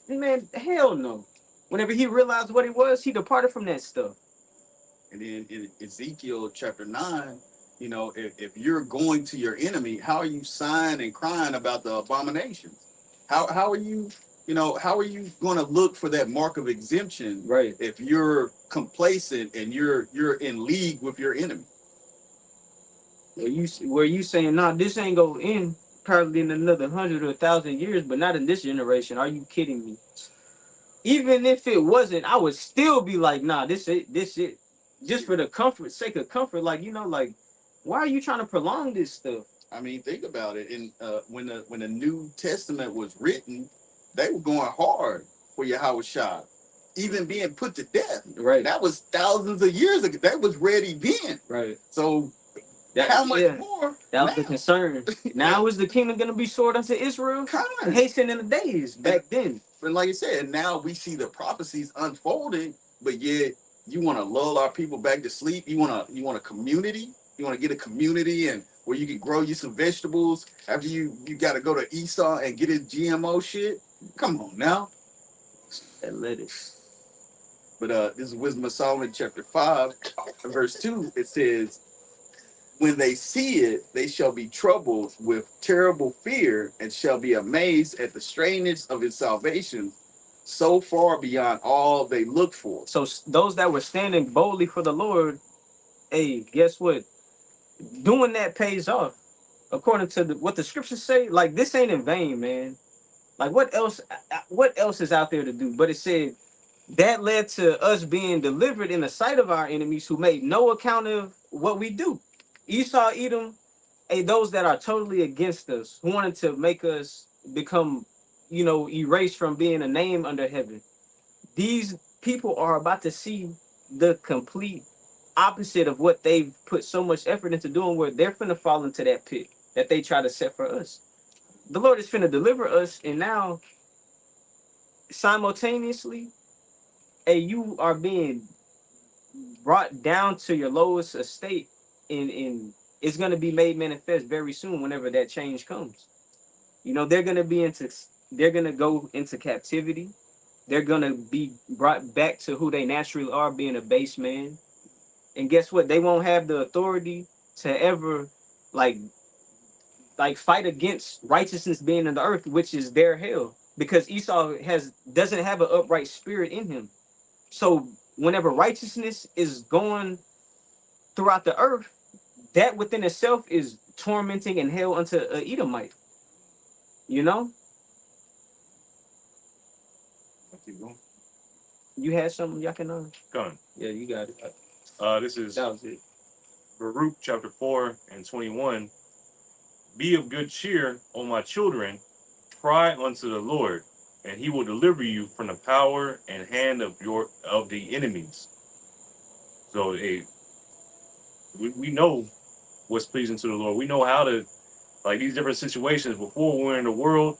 [SPEAKER 2] man, hell no. Whenever he realized what it was, he departed from that stuff.
[SPEAKER 3] And then in Ezekiel chapter 9, if you're going to your enemy, how are you sighing and crying about the abominations? How are you, how are you going to look for that mark of exemption,
[SPEAKER 2] right,
[SPEAKER 3] if you're complacent and you're in league with your enemy?
[SPEAKER 2] Where you saying, nah, this ain't gonna end probably in another 100 or 1,000 years, but not in this generation. Are you kidding me? Even if it wasn't, I would still be like, nah, this it. Just for the sake of comfort, like, like, why are you trying to prolong this stuff?
[SPEAKER 3] I mean, think about it. And when the New Testament was written, they were going hard for Yahweh Shah, even being put to death.
[SPEAKER 2] Right.
[SPEAKER 3] That was thousands of years ago. That was ready then.
[SPEAKER 2] Right.
[SPEAKER 3] So how much more?
[SPEAKER 2] That was the concern. Now is the kingdom going to be restored unto Israel? Hasten in the days back then.
[SPEAKER 3] And like I said, now we see the prophecies unfolding, but yet you want to lull our people back to sleep. You want a community. You want to get a community and where you can grow you some vegetables after you got to go to Esau and get his GMO shit. Come on now.
[SPEAKER 2] That lettuce.
[SPEAKER 3] But this is Wisdom of Solomon chapter 5, verse 2. It says, "When they see it, they shall be troubled with terrible fear and shall be amazed at the strangeness of his salvation, so far beyond all they look for."
[SPEAKER 2] So those that were standing boldly for the Lord, hey, guess what? Doing that pays off. According to what the scriptures say, like, this ain't in vain, man. Like, what else is out there to do? But it said that led to us being delivered in the sight of our enemies who made no account of what we do. Esau, Edom, those that are totally against us, who wanted to make us become, erased from being a name under heaven. These people are about to see the complete opposite of what they've put so much effort into doing, where they're finna fall into that pit that they try to set for us. The Lord is finna deliver us, and now simultaneously, you are being brought down to your lowest estate, in it's gonna be made manifest very soon whenever that change comes. They're gonna go into captivity. They're gonna be brought back to who they naturally are, being a base man. And guess what? They won't have the authority to ever like fight against righteousness being in the earth, which is their hell, because Esau doesn't have an upright spirit in him. So whenever righteousness is going throughout the earth, that within itself is tormenting and hell unto an Edomite.
[SPEAKER 3] Keep going.
[SPEAKER 2] You had something, y'all can
[SPEAKER 1] Gun.
[SPEAKER 2] Yeah, you got it.
[SPEAKER 1] This is
[SPEAKER 2] That was it.
[SPEAKER 1] Baruch chapter 4 and 21. Be of good cheer, O my children, cry unto the Lord, and he will deliver you from the power and hand of the enemies. So we know what's pleasing to the Lord. We know how to, like, these different situations. Before we were in the world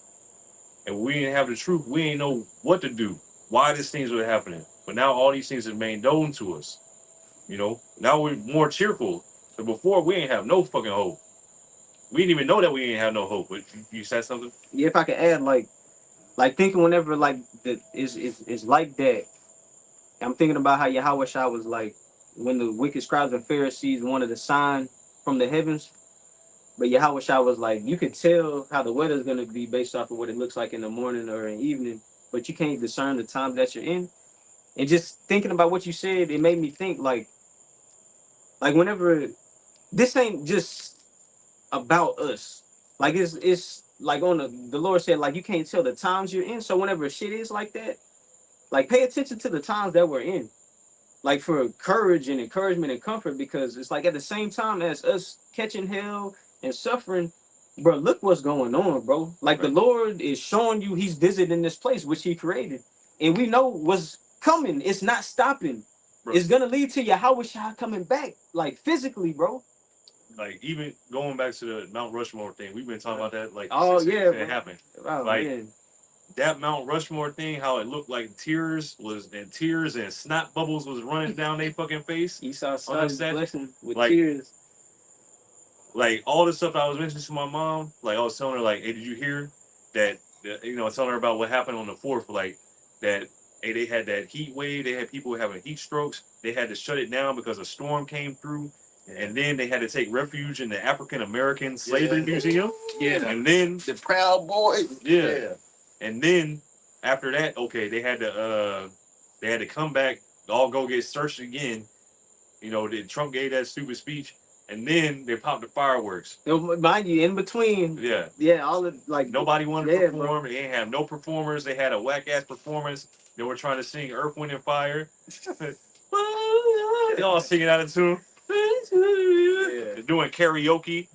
[SPEAKER 1] and we didn't have the truth, we didn't know what to do, why these things were happening. But now all these things are made known to us. You know, now we're more cheerful. But before we didn't have no fucking hope. We didn't even know that we didn't have no hope. But you said something?
[SPEAKER 2] Yeah, if I could add, like thinking whenever like that is like that. I'm thinking about how Yahweh Shah was like when the wicked scribes and Pharisees wanted a sign from the heavens. But Yahweh Shah was like, you could tell how the weather's gonna be based off of what it looks like in the morning or in the evening, but you can't discern the time that you're in. And just thinking about what you said, it made me think like whenever this ain't just about us. Like it's like on the Lord said, like you can't tell the times you're in. So whenever shit is like that, like pay attention to the times that we're in. Like for courage and encouragement and comfort, because it's like at the same time as us catching hell and suffering, bro, look what's going on, bro. Like the
[SPEAKER 1] Right.
[SPEAKER 2] Lord is showing you he's visiting this place which he created. And we know what's coming. It's not stopping.
[SPEAKER 1] Bro.
[SPEAKER 2] It's gonna lead to Yahweh Shah coming back, like physically, bro.
[SPEAKER 1] Like, even going back to the Mount Rushmore thing, we've been talking about that like
[SPEAKER 2] Oh
[SPEAKER 1] since
[SPEAKER 2] yeah,
[SPEAKER 1] it
[SPEAKER 2] bro.
[SPEAKER 1] happened.
[SPEAKER 2] Oh
[SPEAKER 1] Like,
[SPEAKER 2] man.
[SPEAKER 1] that Mount Rushmore thing, how it looked like tears and snot bubbles was running down their fucking face.
[SPEAKER 2] Esau
[SPEAKER 1] On
[SPEAKER 2] started
[SPEAKER 1] the set,
[SPEAKER 2] blessing with
[SPEAKER 1] like-
[SPEAKER 2] tears.
[SPEAKER 1] Like, all the stuff I was mentioning to my mom, like I was telling her, like, hey, did you hear that? You know, telling her about what happened on the 4th, like that. Hey, they had that heat wave. They had people having heat strokes. They had to shut it down because a storm came through, and then they had to take refuge in the African American Slavery
[SPEAKER 3] Yeah.
[SPEAKER 1] Museum.
[SPEAKER 3] Yeah.
[SPEAKER 1] And then
[SPEAKER 3] The Proud Boys.
[SPEAKER 1] Yeah. And then after that, okay, they had to come back, all go get searched again. You know, Trump gave that stupid speech, and then they popped the fireworks.
[SPEAKER 2] Mind you, in between,
[SPEAKER 1] Yeah.
[SPEAKER 2] all the like
[SPEAKER 1] Nobody wanted to
[SPEAKER 2] yeah,
[SPEAKER 1] perform. They didn't have no performers. They had a whack ass performance. They were trying to sing Earth, Wind, and Fire. They all singing out of tune. They're doing karaoke.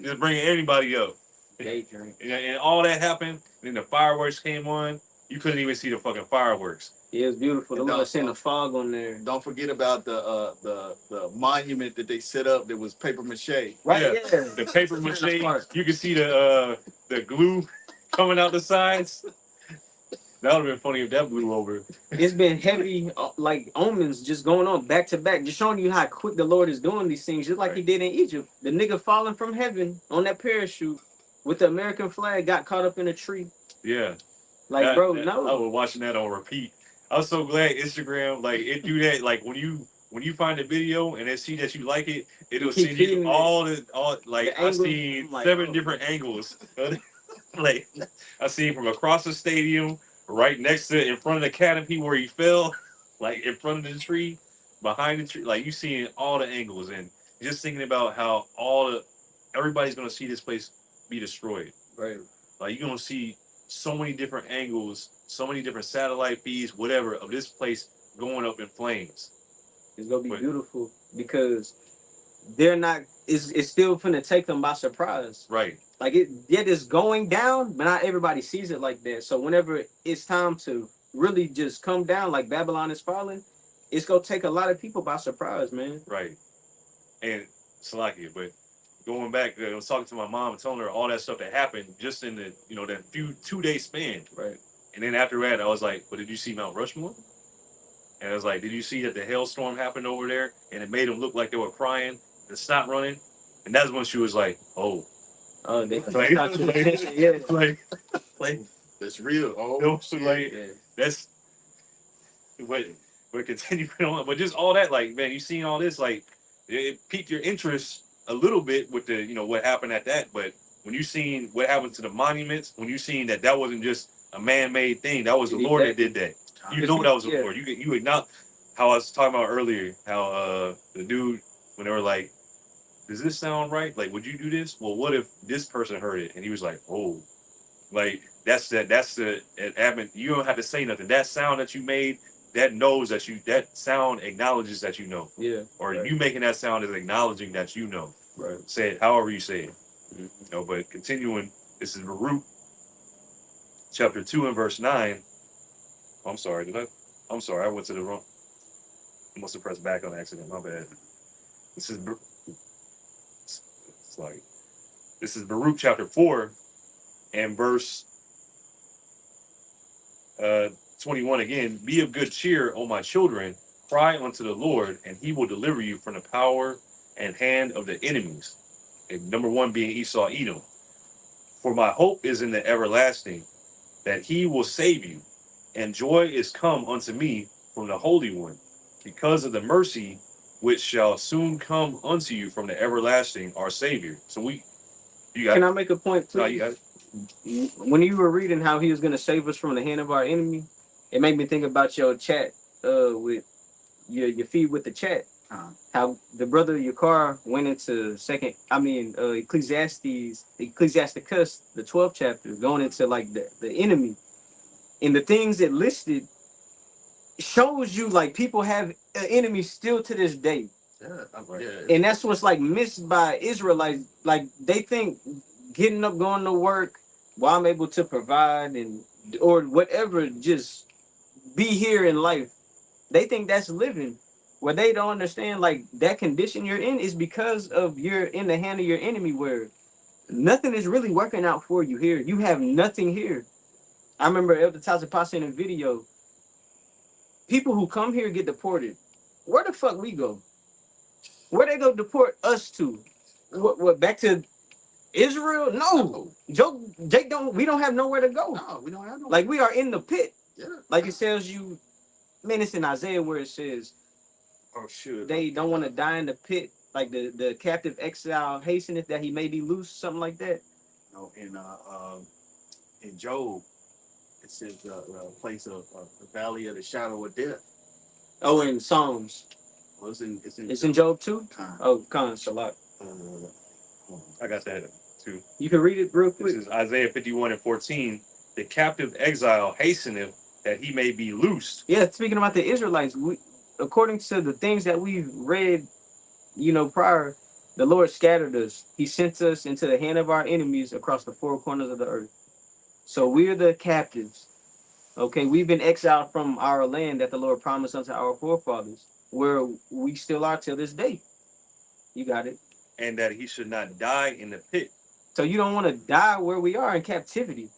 [SPEAKER 1] Just bringing anybody up. And all that happened. Then the fireworks came on. You couldn't even see the fucking fireworks.
[SPEAKER 2] Yeah, it's beautiful. The
[SPEAKER 3] And
[SPEAKER 2] Lord sent a fog on there.
[SPEAKER 3] Don't forget about the monument that they set up that was paper mache.
[SPEAKER 2] Right,
[SPEAKER 1] Yeah.
[SPEAKER 2] yeah.
[SPEAKER 1] The paper mache. You could see the glue coming out the sides. That would have been funny if that blew over.
[SPEAKER 2] It's been heavy, like omens just going on back to back, just showing you how quick the Lord is doing these things, just like he did in Egypt. The nigga falling from heaven on that parachute with the American flag got caught up in a tree.
[SPEAKER 1] Yeah.
[SPEAKER 2] Like,
[SPEAKER 1] I
[SPEAKER 2] no.
[SPEAKER 1] was watching that on repeat. I was so glad Instagram, like, it do that. Like, when you find a video and they see that you like it, it'll
[SPEAKER 2] keep
[SPEAKER 1] send you
[SPEAKER 2] feeding
[SPEAKER 1] all like,
[SPEAKER 2] the
[SPEAKER 1] I
[SPEAKER 2] angles.
[SPEAKER 1] seen
[SPEAKER 2] I'm like,
[SPEAKER 1] 7
[SPEAKER 2] oh.
[SPEAKER 1] different angles. Like, I seen from across the stadium, right next to, in front of the canopy where he fell, like in front of the tree, behind the tree. Like, you seeing all the angles, and just thinking about how everybody's gonna see this place be destroyed.
[SPEAKER 2] Right.
[SPEAKER 1] Like, you're gonna see so many different angles, so many different satellite feeds, whatever, of this place going up in flames.
[SPEAKER 2] It's gonna be beautiful because they're not. It's still finna take them by surprise.
[SPEAKER 1] Right.
[SPEAKER 2] Like it's going down, but not everybody sees it like that. So whenever it's time to really just come down, like Babylon is falling, it's gonna take a lot of people by surprise, man.
[SPEAKER 1] Right. And Salakia, but going back, I was talking to my mom and telling her all that stuff that happened just in the, that 2-day span.
[SPEAKER 2] Right.
[SPEAKER 1] And then after that, I was like, but did you see Mount Rushmore? And I was like, did you see that the hailstorm happened over there? And it made them look like they were crying and stopped running. And that's when she was like, oh.
[SPEAKER 2] They
[SPEAKER 1] Like,
[SPEAKER 3] That's real. Oh,
[SPEAKER 1] no, so like, that's what we're continuing on. But just all that, like, man, you seen all this, like, it piqued your interest a little bit with the, what happened at that. But when you seen what happened to the monuments, when you seen that wasn't just a man-made thing, that was the Lord that did that. You know that was the Lord. You acknowledge how I was talking about earlier, how the dude, when they were like, does this sound right? Like, would you do this? Well, what if this person heard it? And he was like, oh, like, that's the admin. You don't have to say nothing. That sound that you made, that knows that sound acknowledges that you know.
[SPEAKER 2] Yeah.
[SPEAKER 1] Or you making that sound is acknowledging that you know.
[SPEAKER 2] Right.
[SPEAKER 1] Say it however you say it. No, but continuing, this is Baruch chapter 2 and verse 9. I'm sorry, I'm sorry, I went to the wrong. I must have pressed back on accident. My bad. This is it's like this is Baruch chapter 4 and verse 21 again. Be of good cheer, O my children. Cry unto the Lord, and he will deliver you from the power and hand of the enemies. And number one being Esau, Edom. For my hope is in the everlasting, that he will save you, and joy is come unto me from the Holy One, because of the mercy which shall soon come unto you from the everlasting, our Savior. So you got
[SPEAKER 2] Can
[SPEAKER 1] it.
[SPEAKER 2] I make a point, please?
[SPEAKER 1] No, you got it.
[SPEAKER 2] When you were reading how he was going to save us from the hand of our enemy, it made me think about your chat with your feed with the chat. How the brother Yakar went into Ecclesiasticus, the 12th chapter, going into like the enemy. And the things it listed shows you like people have an enemy still to this day.
[SPEAKER 3] Yeah.
[SPEAKER 2] And that's what's like missed by Israelites. Like they think getting up, going to work, while I'm able to provide and or whatever, just be here in life. They think that's living. Where they don't understand like that condition you're in is because of you're in the hand of your enemy where nothing is really working out for you here. You have nothing here. I remember Elder Tazapasa in a video, people who come here get deported. Where the fuck we go? Where they go deport us to? What back to Israel? No. Jake don't we don't have nowhere to go.
[SPEAKER 3] No, we don't have no.
[SPEAKER 2] Like we are in the pit.
[SPEAKER 3] Yeah.
[SPEAKER 2] Like it tells you, man, it's in Isaiah where it says
[SPEAKER 1] Oh shoot.
[SPEAKER 2] they don't want to die in the pit. Like the captive exile hasteneth that he may be loose, something like that.
[SPEAKER 3] No, in Job, it says the place of the valley of the shadow of death.
[SPEAKER 2] Oh, in Psalms.
[SPEAKER 3] Well,
[SPEAKER 2] It's in Job too? Oh, Khan, Salat.
[SPEAKER 1] I got that too.
[SPEAKER 2] You can read it real quick.
[SPEAKER 1] This is Isaiah 51 and 14. The captive exile hasteneth that he may be loosed.
[SPEAKER 2] Yeah, speaking about the Israelites, according to the things that we've read, prior, the Lord scattered us. He sent us into the hand of our enemies across the four corners of the earth. So we're the captives. Okay, we've been exiled from our land that the Lord promised unto our forefathers, where we still are till this day. You got it.
[SPEAKER 1] And that he should not die in the pit.
[SPEAKER 2] So you don't want to die where we are in captivity.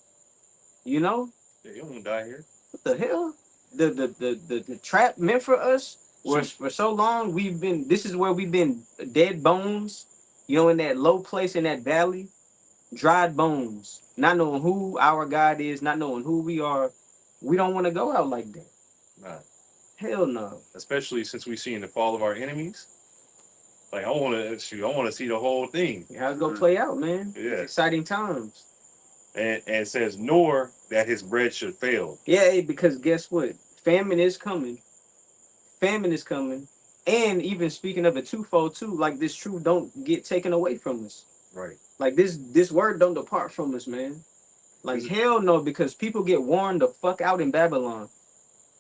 [SPEAKER 2] You know?
[SPEAKER 1] Yeah, you don't want to die here.
[SPEAKER 2] What the hell? The trap meant for us was for so long. This is where we've been dead bones, in that low place in that valley, dried bones, not knowing who our God is, not knowing who we are. We don't want to go out like that.
[SPEAKER 1] Nah.
[SPEAKER 2] Hell no.
[SPEAKER 1] Especially since we've seen the fall of our enemies. Like I want to see the whole thing.
[SPEAKER 2] How's it gonna play out, man?
[SPEAKER 1] Yeah.
[SPEAKER 2] It's exciting times.
[SPEAKER 1] And it says, nor that his bread should fail.
[SPEAKER 2] Yeah, because guess what? Famine is coming. Famine is coming. And even speaking of it twofold too, like this truth don't get taken away from us.
[SPEAKER 1] Right.
[SPEAKER 2] Like this word don't depart from us, man. Like hell no, because people get warned the fuck out in Babylon.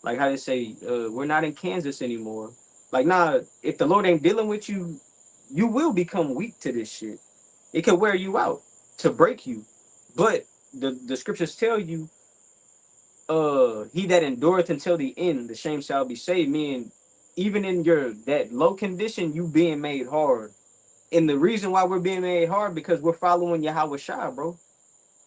[SPEAKER 2] Like how they say, we're not in Kansas anymore. Like, nah, if the Lord ain't dealing with you, you will become weak to this shit. It can wear you out to break you. But the scriptures tell you, he that endureth until the end, the same shall be saved. Meaning, even in that low condition, you being made hard. And the reason why we're being made hard, because we're following Yahweh Shai, bro.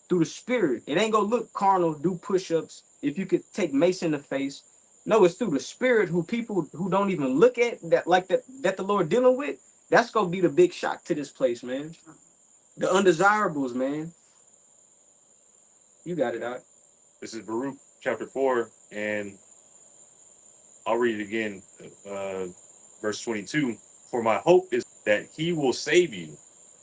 [SPEAKER 2] Through the spirit. It ain't gonna look carnal, do push-ups. If you could take Mace in the face. No, it's through the spirit who people who don't even look at that the Lord dealing with. That's gonna be the big shock to this place, man. The undesirables, man. You got it out.
[SPEAKER 1] This is Baruch chapter 4, and I'll read it again. Verse 22. For my hope is that he will save you,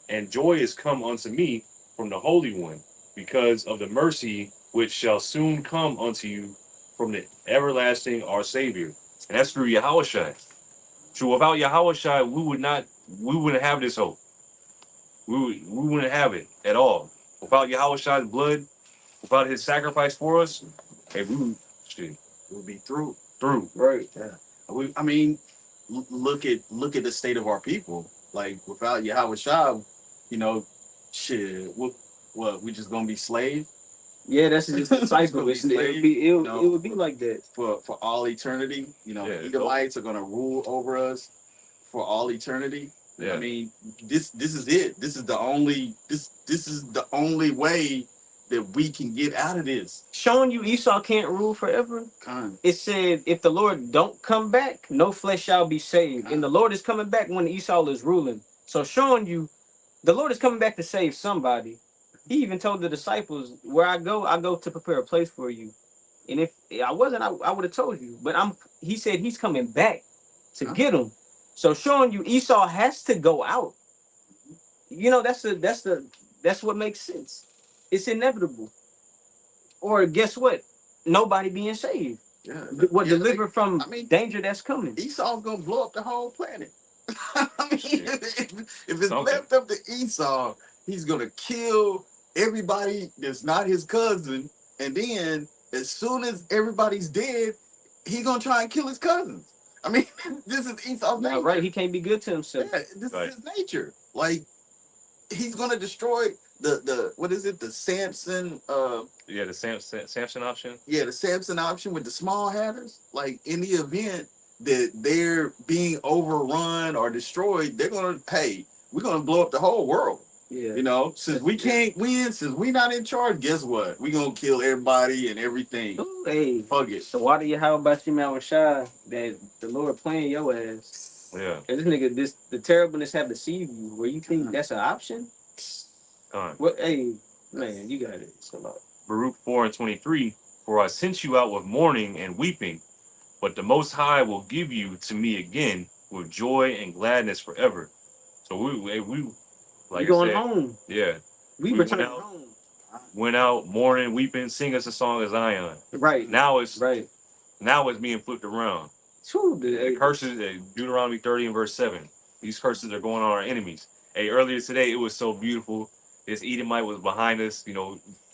[SPEAKER 1] and joy is come unto me from the Holy One, because of the mercy which shall soon come unto you from the everlasting our Savior. And that's through Yahushua. So without Yahushua, we wouldn't have this hope. We wouldn't have it at all. Without Yahushua's blood, without his sacrifice for us, hey,
[SPEAKER 3] we'll be through.
[SPEAKER 2] Right.
[SPEAKER 3] Yeah. I mean, look at the state of our people. Like without Yahweh Shai, shit, what we just gonna be slaves
[SPEAKER 2] Yeah, that's just the
[SPEAKER 3] It's
[SPEAKER 2] cycle.
[SPEAKER 3] gonna be slave,
[SPEAKER 2] It would be like that.
[SPEAKER 3] for all eternity.
[SPEAKER 1] Yeah,
[SPEAKER 3] Edomites are gonna rule over us for all eternity.
[SPEAKER 1] Yeah.
[SPEAKER 3] I mean, this is it. This is the only way that we can get out of this.
[SPEAKER 2] Showing you Esau can't rule forever.
[SPEAKER 3] Con.
[SPEAKER 2] It said, if the Lord don't come back, no flesh shall be saved. And the Lord is coming back when Esau is ruling. So showing you, the Lord is coming back to save somebody. He even told the disciples, where I go to prepare a place for you. And if I wasn't, I would have told you. But he said he's coming back to get them. So showing you Esau has to go out. You know, that's what makes sense. It's inevitable. Or guess what? Nobody being saved.
[SPEAKER 3] Yeah.
[SPEAKER 2] Delivered from danger that's coming.
[SPEAKER 3] Esau's gonna blow up the whole planet. I mean, if it's
[SPEAKER 1] Something.
[SPEAKER 3] left up to Esau, he's gonna kill everybody that's not his cousin, and then as soon as everybody's dead, he's gonna try and kill his cousins. I mean, this is Esau's nature.
[SPEAKER 2] Right, he can't be good to himself.
[SPEAKER 3] Yeah, this
[SPEAKER 1] Right.
[SPEAKER 3] is his nature. Like, he's gonna destroy the what is it? The Samson
[SPEAKER 1] Yeah, the Samson option.
[SPEAKER 3] the Samson option with the small hatters. Like, in the event that they're being overrun or destroyed, they're gonna we're gonna blow up the whole world.
[SPEAKER 2] Yeah.
[SPEAKER 3] You know, since we can't win, since we not in charge, guess what? We gonna kill everybody and everything.
[SPEAKER 2] Ooh, hey,
[SPEAKER 3] Fuck it.
[SPEAKER 2] so why do you how about you, Rashad, that the Lord playing your ass?
[SPEAKER 1] Yeah.
[SPEAKER 2] And this nigga, the terribleness have deceived you. Where you think that's an option? What? Hey, man, you got it. So like,
[SPEAKER 1] Baruch 4:23. For I sent you out with mourning and weeping, but the Most High will give you to me again with joy and gladness forever. So we like
[SPEAKER 2] we going
[SPEAKER 1] I said,
[SPEAKER 2] home.
[SPEAKER 1] yeah,
[SPEAKER 2] We
[SPEAKER 1] we
[SPEAKER 2] returning
[SPEAKER 1] went out.
[SPEAKER 2] home.
[SPEAKER 1] went out mourning, weeping, sing us a song of Zion.
[SPEAKER 2] Right.
[SPEAKER 1] Now it's
[SPEAKER 2] Right.
[SPEAKER 1] being flipped around.
[SPEAKER 2] True.
[SPEAKER 1] The curses, Deuteronomy 30 and verse 7. These curses are going on our enemies. Hey, earlier today, it was so beautiful. This Edomite was behind us,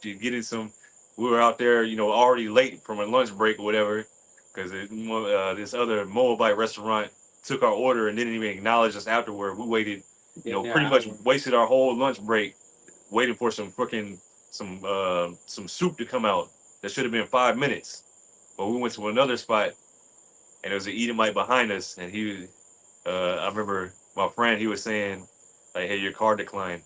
[SPEAKER 1] getting some. We were out there, already late from a lunch break or whatever, because this other Moabite restaurant took our order and didn't even acknowledge us afterward. We waited, pretty much wasted our whole lunch break waiting for some some soup to come out. That should have been 5 minutes. But we went to another spot, and there was an Edomite behind us, and he, I remember my friend, he was saying, like, hey, your card declined.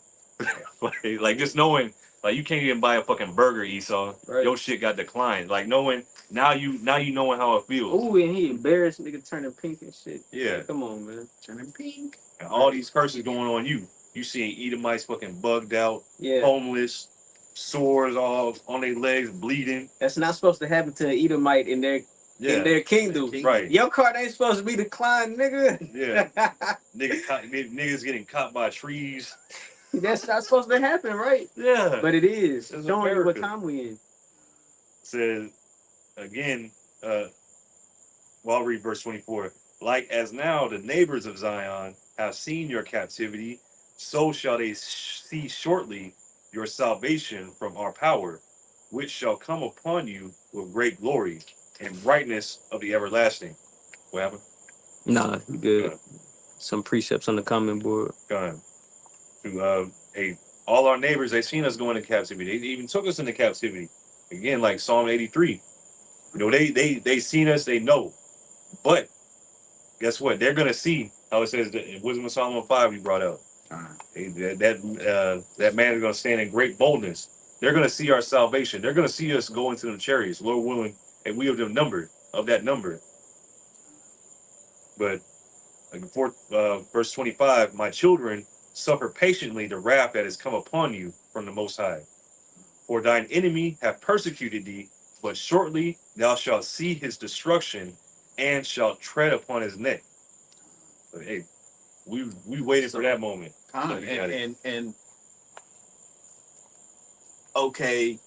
[SPEAKER 1] like just knowing, like, you can't even buy a fucking burger, Esau.
[SPEAKER 2] Right.
[SPEAKER 1] Your shit got declined. Like knowing, now you knowing how it feels.
[SPEAKER 2] Ooh, and he embarrassed, nigga turning pink and shit.
[SPEAKER 1] Yeah.
[SPEAKER 2] Come on, man.
[SPEAKER 3] Turning pink.
[SPEAKER 1] And all these curses going on you. You seeing Edomites fucking bugged out,
[SPEAKER 2] Yeah.
[SPEAKER 1] homeless, sores all on their legs, bleeding.
[SPEAKER 2] That's not supposed to happen to an Edomite in their kingdom.
[SPEAKER 1] Right.
[SPEAKER 2] Your card ain't supposed to be declined, nigga.
[SPEAKER 1] Yeah. Niggas getting caught by trees.
[SPEAKER 2] That's not supposed to happen, right?
[SPEAKER 1] Yeah.
[SPEAKER 2] But it is.
[SPEAKER 1] It's
[SPEAKER 2] Showing you what
[SPEAKER 1] America.
[SPEAKER 2] time we in.
[SPEAKER 1] Says again, well, I'll read verse 24. Like as now the neighbors of Zion have seen your captivity, so shall they see shortly your salvation from our power, which shall come upon you with great glory and brightness of the everlasting. What happened?
[SPEAKER 2] Nah, you good.
[SPEAKER 1] Good.
[SPEAKER 2] Some precepts on the comment board.
[SPEAKER 1] Go ahead. To all our neighbors, they've seen us go into captivity. They even took us into captivity. Again, like Psalm 83. They seen us, they know. But guess what? They're gonna see how it says in Wisdom of Solomon 5 you brought out. That man is gonna stand in great boldness. They're gonna see our salvation. They're gonna see us go into them chariots, Lord willing, and we have them numbered of that number. But verse 25, my children, suffer patiently the wrath that has come upon you from the Most High. For thine enemy have persecuted thee, but shortly thou shalt see his destruction and shalt tread upon his neck. So, hey, we waited for that moment.
[SPEAKER 3] And okay,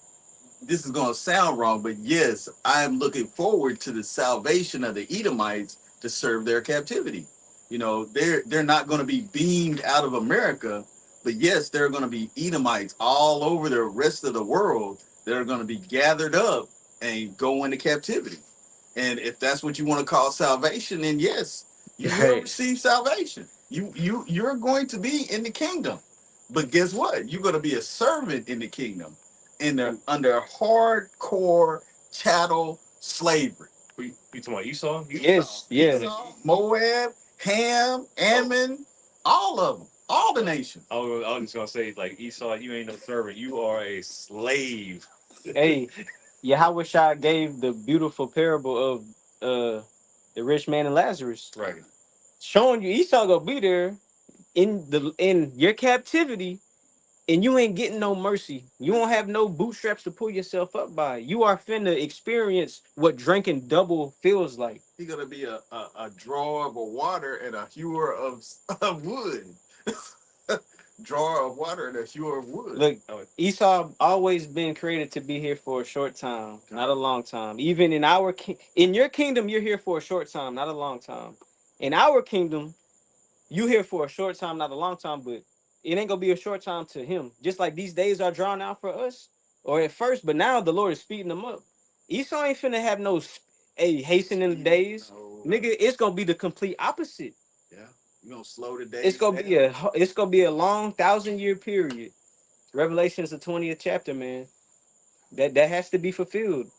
[SPEAKER 3] this is gonna sound wrong, but yes, I am looking forward to the salvation of the Edomites to serve their captivity. They're not going to be beamed out of America, but yes, there are going to be Edomites all over the rest of the world that are going to be gathered up and go into captivity. And if that's what you want to call salvation, then yes, you will receive salvation. You're going to be in the kingdom. But guess what? You're gonna be a servant in the kingdom, under hardcore chattel slavery.
[SPEAKER 1] You talking about Esau?
[SPEAKER 2] Yes, yeah.
[SPEAKER 3] Esau, Moab, Ham, Ammon, all of them, all the nations.
[SPEAKER 1] I was just gonna say, like, Esau, you ain't no servant. You are a slave.
[SPEAKER 2] Hey, Yahweh Shah gave the beautiful parable of the rich man and Lazarus,
[SPEAKER 1] Right.
[SPEAKER 2] showing you Esau gonna be there in your captivity, and you ain't getting no mercy. You won't have no bootstraps to pull yourself up by. You are finna experience what drinking double feels like.
[SPEAKER 3] He's gonna be a drawer of water and a hewer of wood. Drawer of water and a hewer of wood.
[SPEAKER 2] Look, Esau always been created to be here for a short time, not a long time. Even in in your kingdom, you're here for a short time, not a long time. In our kingdom, you here for a short time, not a long time, but it ain't gonna be a short time to him. Just like these days are drawn out for us, or at first, but now the Lord is speeding them up. Esau ain't finna have no hastening the days, nigga. It's gonna be the complete opposite.
[SPEAKER 3] Yeah, you gonna slow the days.
[SPEAKER 2] It's gonna be a long 1,000-year period. Revelation is the 20th chapter, man. That has to be fulfilled,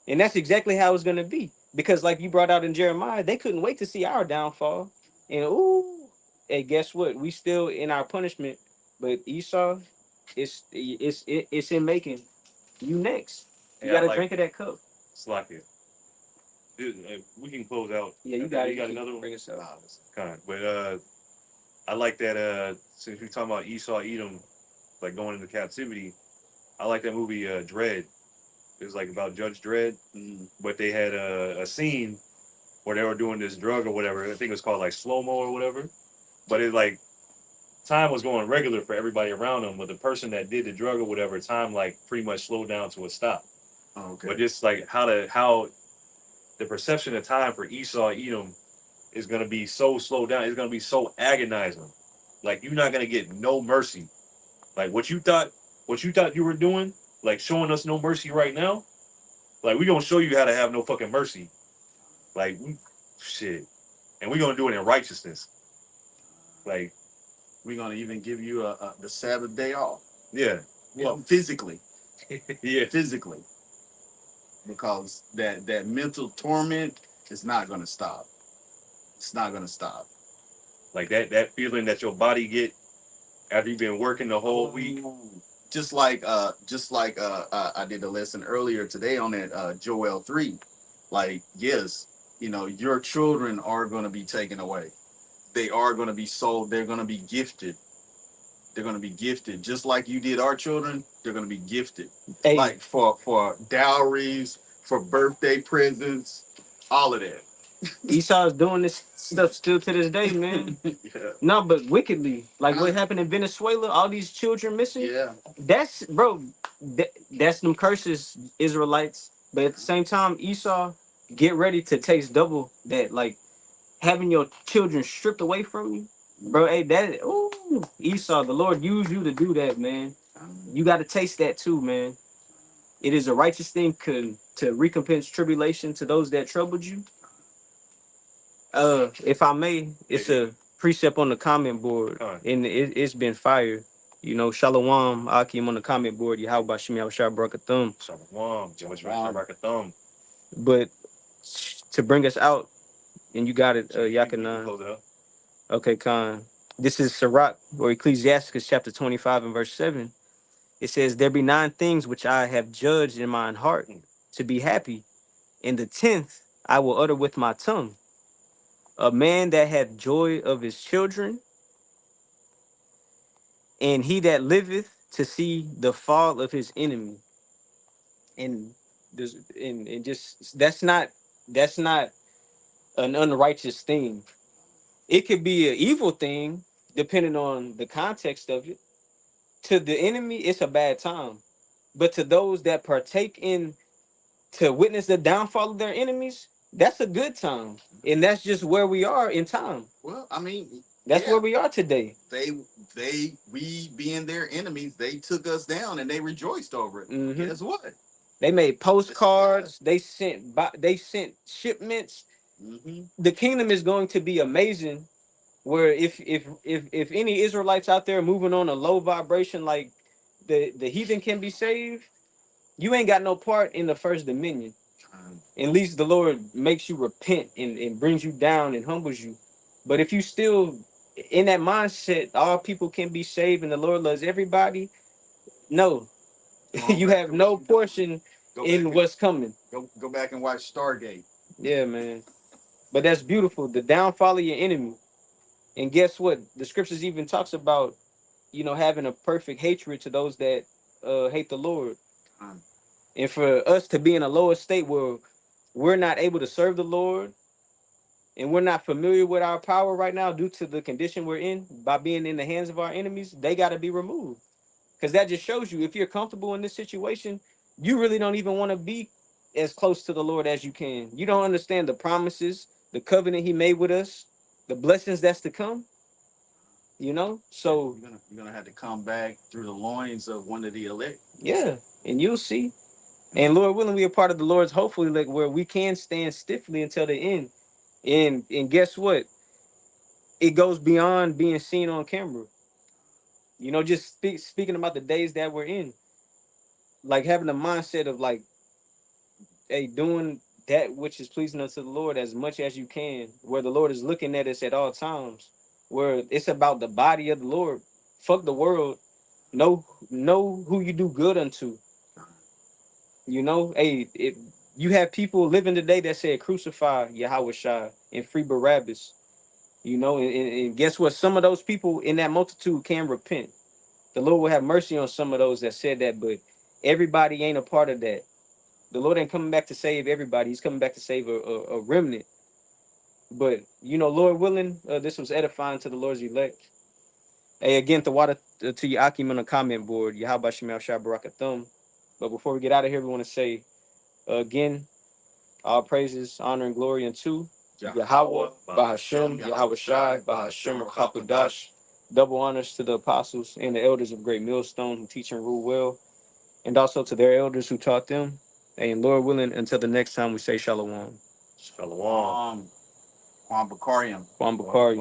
[SPEAKER 2] and that's exactly how it's gonna be. Because, like you brought out in Jeremiah, they couldn't wait to see our downfall, and ooh, hey, guess what? We still in our punishment, but Esau, it's in making. You next. You gotta drink of that cup.
[SPEAKER 1] Slack it. We can close out.
[SPEAKER 2] Yeah, you got it.
[SPEAKER 1] You got another one?
[SPEAKER 2] Bring us up.
[SPEAKER 1] Kind of. But I like that. Since we're talking about Esau, Edom, like going into captivity, I like that movie Dredd. It was like about Judge Dredd, but they had a scene where they were doing this drug or whatever. I think it was called like slow mo or whatever. But it like time was going regular for everybody around them, but the person that did the drug or whatever, time like pretty much slowed down to a stop.
[SPEAKER 3] Oh, okay.
[SPEAKER 1] But just like how the perception of time for Esau, Edom, is gonna be so slowed down. It's gonna be so agonizing. Like you're not gonna get no mercy. Like what you thought you were doing, like showing us no mercy right now. Like we gonna show you how to have no fucking mercy. Like shit, and we gonna do it in righteousness. Like
[SPEAKER 3] we're gonna even give you the Sabbath day off.
[SPEAKER 1] Yeah.
[SPEAKER 3] Well, physically.
[SPEAKER 1] Yeah.
[SPEAKER 3] Physically. Because that mental torment is not gonna stop. It's not gonna stop.
[SPEAKER 1] Like that feeling that your body get after you've been working the whole week.
[SPEAKER 3] Just like I did a lesson earlier today on that Joel 3. Like, yes, your children are gonna be taken away. They are gonna be sold, they're gonna be gifted. They're gonna be gifted. Just like you did our children, they're gonna be gifted. Hey. Like for dowries, for birthday presents, all of that.
[SPEAKER 2] Esau's doing this stuff still to this day, man. Yeah. No, but wickedly. Like what happened in Venezuela, all these children missing.
[SPEAKER 3] Yeah.
[SPEAKER 2] That's that's them curses, Israelites. But at the same time, Esau, get ready to taste double that. Like having your children stripped away from you. Bro, hey, Esau, the Lord used you to do that, man. You got to taste that too, man. It is a righteous thing to recompense tribulation to those that troubled you. If I may, it's a precept on the comment board, and it's been fire. Shalom, Akim on the comment board. Yahweh Shem Yahushua Barakathum.
[SPEAKER 1] Shalom, Barakathum.
[SPEAKER 2] But to bring us out, and you got it, Yakanan. Okay, Khan. This is Sirach or Ecclesiasticus chapter 25 and verse 7. It says, "There be 9 things which I have judged in mine heart to be happy, and the 10th I will utter with my tongue. A man that hath joy of his children, and he that liveth to see the fall of his enemy." And this, and just that's not an unrighteous thing. It could be an evil thing depending on the context of it. To the enemy, it's a bad time. But to those that partake in to witness the downfall of their enemies, that's a good time. And that's just where we are in time.
[SPEAKER 3] Well, I mean,
[SPEAKER 2] that's where we are today.
[SPEAKER 3] We being their enemies, they took us down and they rejoiced over it. Mm-hmm. Guess what?
[SPEAKER 2] They made postcards. They sent shipments. Mm-hmm. The kingdom is going to be amazing where if any Israelites out there moving on a low vibration like the heathen can be saved, you ain't got no part in the first dominion. At least the Lord makes you repent and brings you down and humbles you. But if you still in that mindset, all people can be saved and the Lord loves everybody, no, you have no portion in what's coming.
[SPEAKER 3] Go back and watch Stargate.
[SPEAKER 2] Yeah, man. But that's beautiful. The downfall of your enemy. And guess what? The scriptures even talks about, having a perfect hatred to those that hate the Lord.
[SPEAKER 3] Um,
[SPEAKER 2] And for us to be in a lower state where we're not able to serve the Lord and we're not familiar with our power right now due to the condition we're in by being in the hands of our enemies, they got to be removed. Because that just shows you if you're comfortable in this situation, you really don't even want to be as close to the Lord as you can. You don't understand the promises, the covenant he made with us, the blessings that's to come, So
[SPEAKER 3] you're gonna have to come back through the loins of one of the elect.
[SPEAKER 2] yeah, and you'll see. And Lord willing, we are part of the Lord's hopefully like where we can stand stiffly until the end. And guess what? It goes beyond being seen on camera. Just speaking about the days that we're in, like having the mindset of like, hey, doing that which is pleasing unto the Lord as much as you can, where the Lord is looking at us at all times, where it's about the body of the Lord. Fuck the world. Know who you do good unto. Hey, you have people living today that say crucify Yahweh Shai and free Barabbas. And guess what? Some of those people in that multitude can repent. The Lord will have mercy on some of those that said that, but everybody ain't a part of that. The Lord ain't coming back to save everybody. He's coming back to save a remnant. But Lord willing, this was edifying to the Lord's elect. Hey, again, the water to your Akim on the comment board. Yahweh Shemal Shai Barakathum. But before we get out of here, we want to say again, all praises, honor, and glory unto Yahweh, Bahashem, Yahweh Shai, Bahashem, Hakudash. Double honors to the apostles and the elders of Great Millstone who teach and rule well, and also to their elders who taught them. And Lord willing, until the next time we say Shalom.
[SPEAKER 1] Shalom.
[SPEAKER 3] Juan Bakarian.
[SPEAKER 2] Juan Bakari.